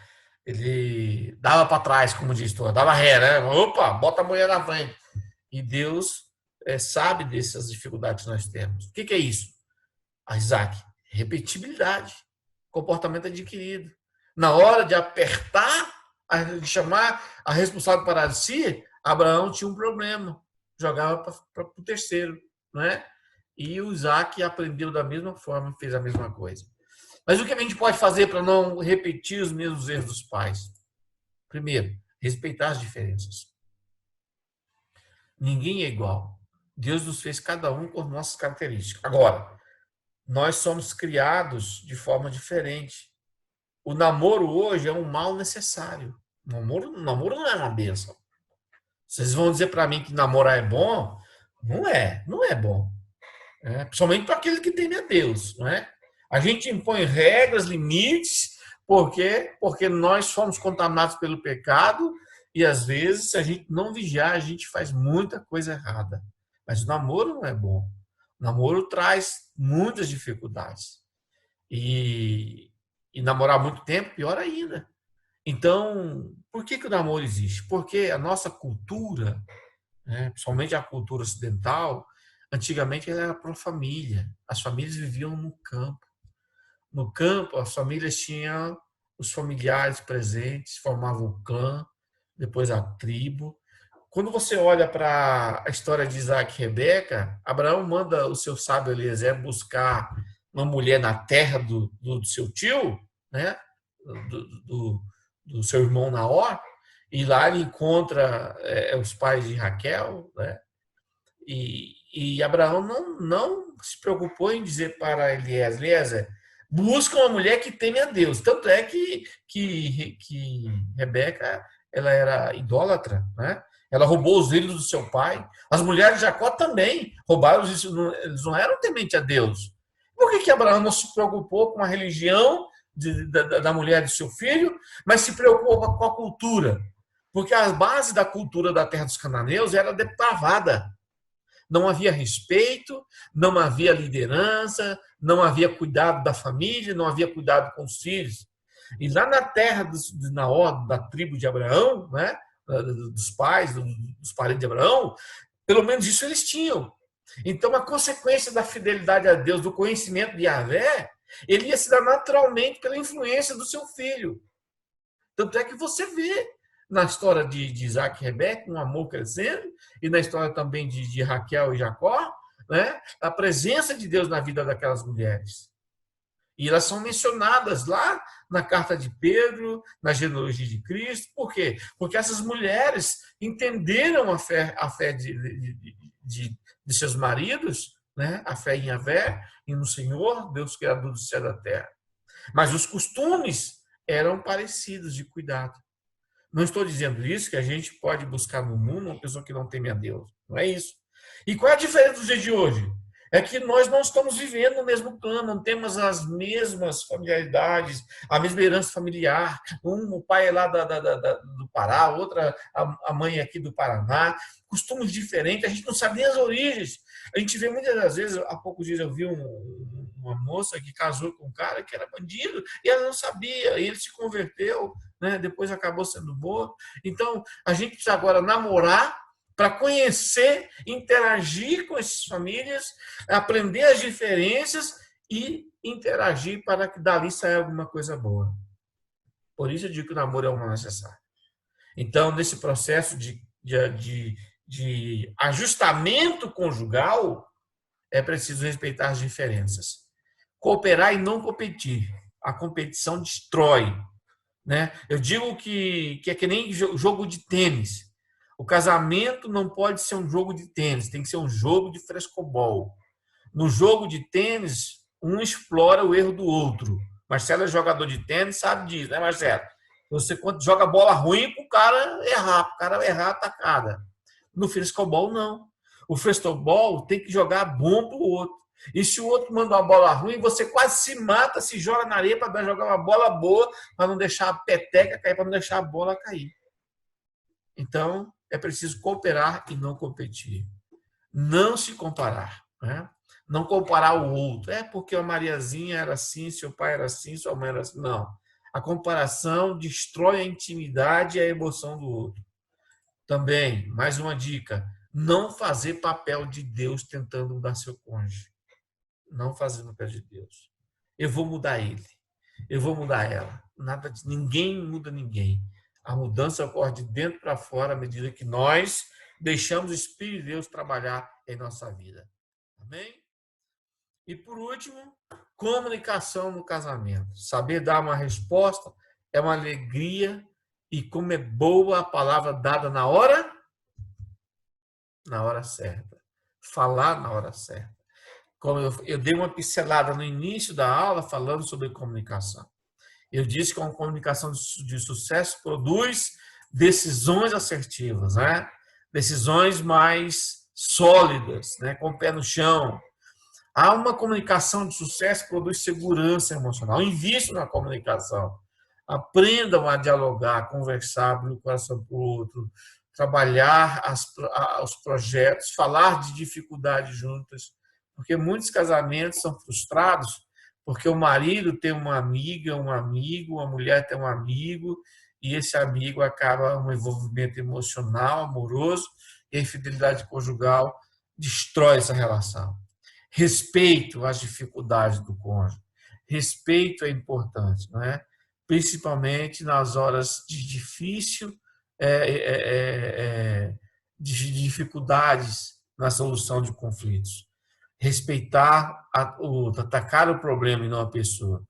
Ele dava para trás, como diz, dava ré, né? Opa, bota a mulher na frente. E Deus sabe dessas dificuldades que nós temos. O que é isso? Isaac, repetibilidade, comportamento adquirido. Na hora de apertar, de chamar a responsável para si, Abraão tinha um problema, jogava para o terceiro, não é? E o Isaac aprendeu da mesma forma, fez a mesma coisa. Mas o que a gente pode fazer para não repetir os mesmos erros dos pais? Primeiro, respeitar as diferenças. Ninguém é igual. Deus nos fez cada um com nossas características. Agora, nós somos criados de forma diferente. O namoro hoje é um mal necessário. O namoro não é uma bênção. Vocês vão dizer para mim que namorar é bom? Não é bom. Principalmente para aquele que teme a Deus, não é? A gente impõe regras, limites, porque nós somos contaminados pelo pecado e às vezes, se a gente não vigiar, a gente faz muita coisa errada. Mas o namoro não é bom. O namoro traz muitas dificuldades. E namorar muito tempo, pior ainda. Então, por que o namoro existe? Porque a nossa cultura, principalmente a cultura ocidental, antigamente ela era para a família. As famílias viviam no campo. No campo, as famílias tinham os familiares presentes, formavam o clã, depois a tribo. Quando você olha para a história de Isaac e Rebeca, Abraão manda o seu sábio Eliezer buscar uma mulher na terra do seu tio, né? do seu irmão Naor, e lá ele encontra os pais de Raquel, né? E Abraão não se preocupou em dizer para Eliezer, busca uma mulher que teme a Deus. Tanto é que Rebeca ela era idólatra, né? Ela roubou os ídolos do seu pai. As mulheres de Jacó também roubaram, eles não eram tementes a Deus. Por que Abraão não se preocupou com a religião da mulher de seu filho, mas se preocupa com a cultura? Porque a base da cultura da terra dos cananeus era depravada. Não havia respeito, não havia liderança, não havia cuidado da família, não havia cuidado com os filhos. E lá na terra de Naor, da tribo de Abraão, né, dos pais, dos parentes de Abraão, pelo menos isso eles tinham. Então, a consequência da fidelidade a Deus, do conhecimento de Yahvé, ele ia se dar naturalmente pela influência do seu filho. Tanto é que você vê na história de Isaac e Rebeca um amor crescendo, e na história também de Raquel e Jacó, né, a presença de Deus na vida daquelas mulheres. E elas são mencionadas lá na carta de Pedro, na genealogia de Cristo. Por quê? Porque essas mulheres entenderam a fé de seus maridos, né? A fé em Yahvé e no Senhor, Deus Criador do céu e da terra. Mas os costumes eram parecidos de cuidado. Não estou dizendo isso, que a gente pode buscar no mundo uma pessoa que não teme a Deus. Não é isso. E qual é a diferença dos dias de hoje? É que nós não estamos vivendo no mesmo plano, não temos as mesmas familiaridades, a mesma herança familiar. O pai é lá do Pará, outra, a mãe aqui do Paraná. Costumes diferentes, a gente não sabe nem as origens. A gente vê muitas das vezes, há poucos dias eu vi uma moça que casou com um cara que era bandido, e ela não sabia, e ele se converteu, né? Depois acabou sendo boa. Então, a gente precisa agora namorar para conhecer, interagir com essas famílias, aprender as diferenças e interagir para que dali saia alguma coisa boa. Por isso eu digo que o namoro é o mais necessário. Então, nesse processo de ajustamento conjugal, é preciso respeitar as diferenças. Cooperar e não competir. A competição destrói, né? Eu digo que é que nem jogo de tênis. O casamento não pode ser um jogo de tênis, tem que ser um jogo de frescobol. No jogo de tênis, um explora o erro do outro. Marcelo é jogador de tênis, sabe disso, né, Marcelo? Você joga bola ruim para o cara errar a tacada. No frescobol, não. O frescobol tem que jogar bom para o outro. E se o outro manda uma bola ruim, você quase se mata, se joga na areia para jogar uma bola boa, para não deixar a peteca cair, para não deixar a bola cair. Então, é preciso cooperar e não competir. Não se comparar, né? Não comparar o outro. É porque a Mariazinha era assim, seu pai era assim, sua mãe era assim. Não. A comparação destrói a intimidade e a emoção do outro. Também, mais uma dica, não fazer papel de Deus tentando mudar seu cônjuge. Não fazer papel de Deus. Eu vou mudar ele. Eu vou mudar ela. Ninguém muda ninguém. A mudança ocorre de dentro para fora à medida que nós deixamos o Espírito de Deus trabalhar em nossa vida. Amém? E por último, comunicação no casamento. Saber dar uma resposta é uma alegria, e como é boa a palavra dada na hora certa. Falar na hora certa. Como eu dei uma pincelada no início da aula falando sobre comunicação. Eu disse que uma comunicação de sucesso produz decisões assertivas, né? Decisões mais sólidas, né? Com o pé no chão. Há uma comunicação de sucesso que produz segurança emocional. Invista na comunicação. Aprendam a dialogar, a conversar, abrir o coração para o outro, trabalhar os projetos, falar de dificuldades juntas, porque muitos casamentos são frustrados porque o marido tem uma amiga, um amigo, a mulher tem um amigo, e esse amigo acaba um envolvimento emocional, amoroso, e a infidelidade conjugal destrói essa relação. Respeito às dificuldades do cônjuge. Respeito é importante, não é? Principalmente nas horas de de dificuldades na solução de conflitos. Respeitar, atacar o problema e não a pessoa.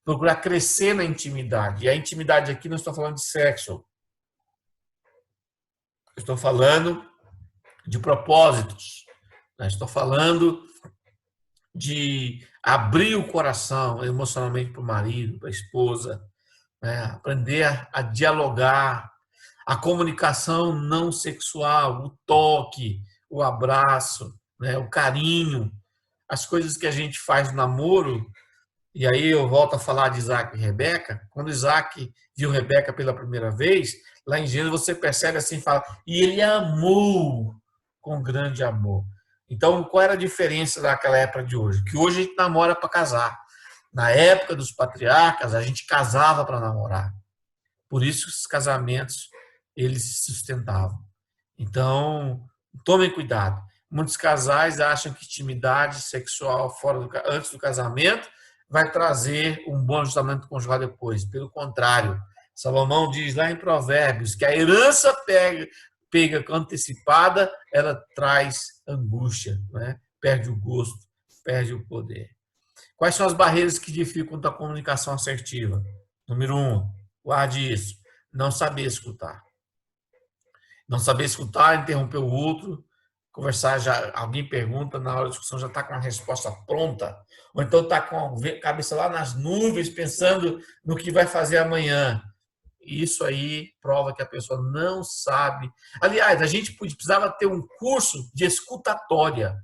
Procurar crescer na intimidade. E a intimidade aqui não estou falando de sexo. Estou falando de propósitos. Estou falando de abrir o coração emocionalmente para o marido, para a esposa, né? Aprender a dialogar, a comunicação não sexual, o toque, o abraço, né? O carinho, as coisas que a gente faz no namoro. E aí eu volto a falar de Isaac e Rebeca. Quando Isaac viu Rebeca pela primeira vez, lá em Gênesis você percebe assim, fala, e ele amou com grande amor. Então, qual era a diferença daquela época de hoje? Que hoje a gente namora para casar. Na época dos patriarcas, a gente casava para namorar. Por isso os casamentos, eles se sustentavam. Então, tomem cuidado. Muitos casais acham que intimidade sexual antes do casamento vai trazer um bom ajustamento conjugal depois. Pelo contrário, Salomão diz lá em Provérbios que a herança pega antecipada, ela traz angústia, né? Perde o gosto, perde o poder. Quais são as barreiras que dificultam a comunicação assertiva? Número 1, guarde isso, não saber escutar. Não saber escutar, interromper o outro, conversar, já alguém pergunta, na hora da discussão já está com a resposta pronta, ou então está com a cabeça lá nas nuvens, pensando no que vai fazer amanhã. Isso aí prova que a pessoa não sabe. Aliás, a gente precisava ter um curso de escutatória.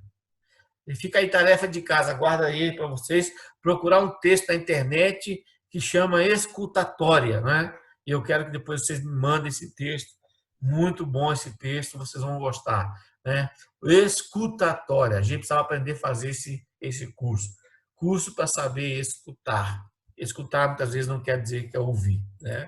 E fica aí tarefa de casa, guarda aí para vocês, procurar um texto na internet que chama escutatória, né? E eu quero que depois vocês me mandem esse texto. Muito bom esse texto, vocês vão gostar, né? Escutatória. A gente precisava aprender a fazer esse curso. Curso para saber escutar. Escutar muitas vezes não quer dizer que é ouvir, né?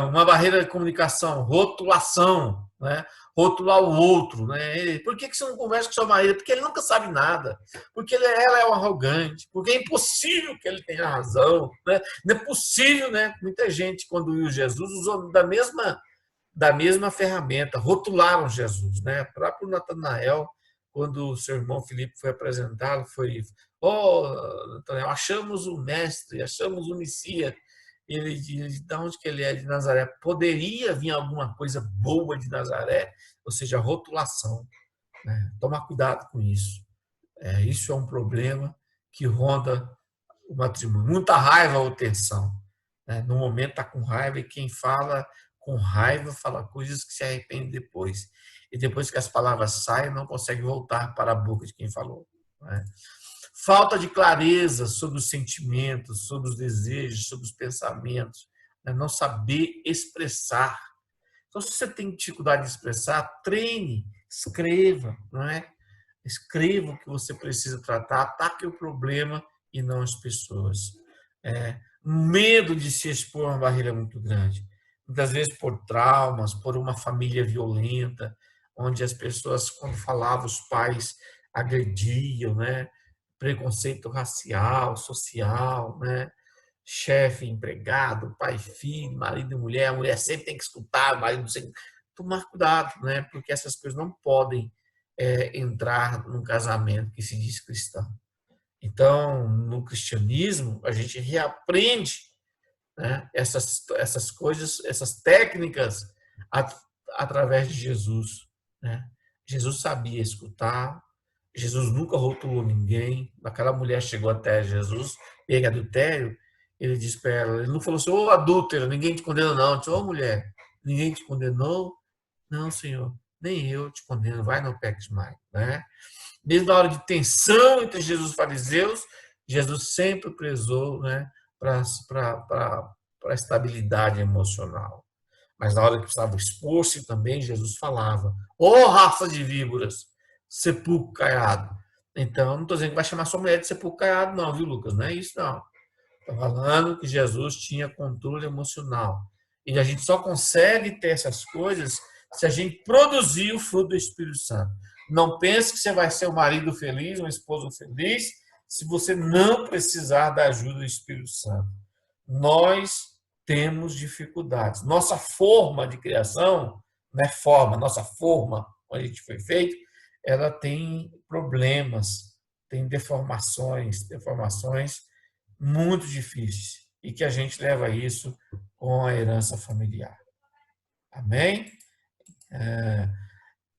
Uma barreira de comunicação, rotulação, né? Rotular o outro, né? Por que você não conversa com seu marido? Porque ele nunca sabe nada, porque ela é um arrogante, porque é impossível que ele tenha razão, né? Não é possível, né? Muita gente, quando viu Jesus, usou da mesma ferramenta, rotularam Jesus, né? O próprio Natanael, quando o seu irmão Filipe foi apresentado, Natanael, achamos o mestre, achamos o Messias. Ele diz, de onde que ele é? De Nazaré. Poderia vir alguma coisa boa de Nazaré? Ou seja, rotulação. Né? Toma cuidado com isso. Isso é um problema que ronda o matrimônio. Muita raiva ou tensão. Né? No momento está com raiva e quem fala com raiva fala coisas que se arrepende depois. E depois que as palavras saem, não consegue voltar para a boca de quem falou. Né? Falta de clareza sobre os sentimentos, sobre os desejos, sobre os pensamentos, né? Não saber expressar. Então, se você tem dificuldade de expressar, treine, escreva, não é? Escreva o que você precisa tratar, ataque o problema e não as pessoas. Medo de se expor a uma barreira muito grande. Muitas vezes por traumas, por uma família violenta, onde as pessoas, quando falavam, os pais agrediam, né? Preconceito racial, social, né? Chefe, empregado, pai, filho, marido e mulher. A mulher sempre tem que escutar, o marido sempre... Tomar cuidado, né? Porque essas coisas não podem entrar num casamento que se diz cristão. Então, no cristianismo, a gente reaprende, né, essas coisas, essas técnicas através de Jesus. Né? Jesus sabia escutar, Jesus nunca rotulou ninguém. Aquela mulher chegou até Jesus, pega adultério, ele disse para ela, ele não falou assim, ô adúltera, ninguém te condenou não. Ele disse, ô mulher, ninguém te condenou? Não, Senhor, nem eu te condeno, vai, não peques mais. Né? Mesmo na hora de tensão entre Jesus e os fariseus, Jesus sempre prezou, né, para a estabilidade emocional. Mas na hora que precisava expor-se também, Jesus falava, ô raça de víboras, sepulcro caiado. Então, não estou dizendo que vai chamar sua mulher de sepulcro caiado, não, viu, Lucas? Não é isso, não. Estou falando que Jesus tinha controle emocional. E a gente só consegue ter essas coisas se a gente produzir o fruto do Espírito Santo. Não pense que você vai ser um marido feliz, uma esposa feliz, se você não precisar da ajuda do Espírito Santo. Nós temos dificuldades. Nossa forma de criação, nossa forma, onde a gente foi feito, ela tem problemas, tem deformações muito difíceis, e que a gente leva isso com a herança familiar. Amém?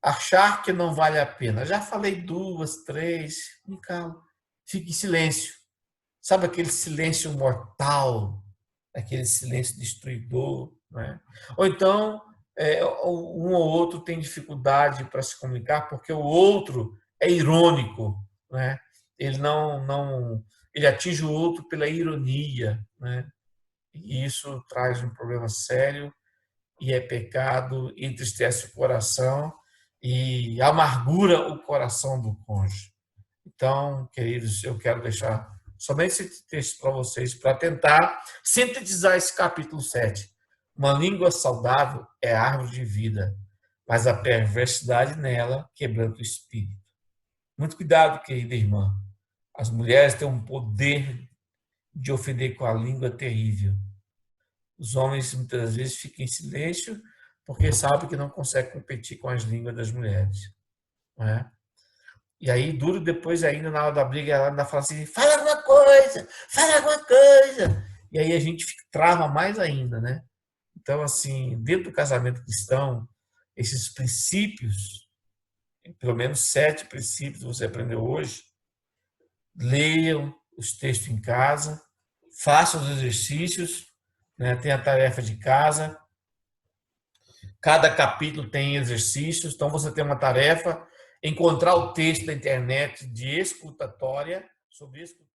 Achar que não vale a pena. Já falei 2, 3, me calo. Fique em silêncio. Sabe aquele silêncio mortal? Aquele silêncio destruidor? Né? Ou então, um ou outro tem dificuldade para se comunicar porque o outro é irônico. Né? Ele atinge o outro pela ironia. Né? E isso traz um problema sério e é pecado, entristece o coração e amargura o coração do cônjuge. Então, queridos, eu quero deixar somente esse texto para vocês, para tentar sintetizar esse capítulo 7. Uma língua saudável é árvore de vida, mas a perversidade nela quebranta o espírito. Muito cuidado, querida irmã. As mulheres têm um poder de ofender com a língua terrível. Os homens muitas vezes ficam em silêncio porque sabem que não conseguem competir com as línguas das mulheres. Não é? E aí, duro depois, ainda na hora da briga, ela ainda fala assim, fala alguma coisa, fala alguma coisa. E aí a gente trava mais ainda, né? Então, assim, dentro do casamento cristão, esses princípios, pelo menos 7 princípios que você aprendeu hoje, leiam os textos em casa, façam os exercícios, né? Tem a tarefa de casa, cada capítulo tem exercícios, então você tem uma tarefa, encontrar o texto da internet de escutatória sobre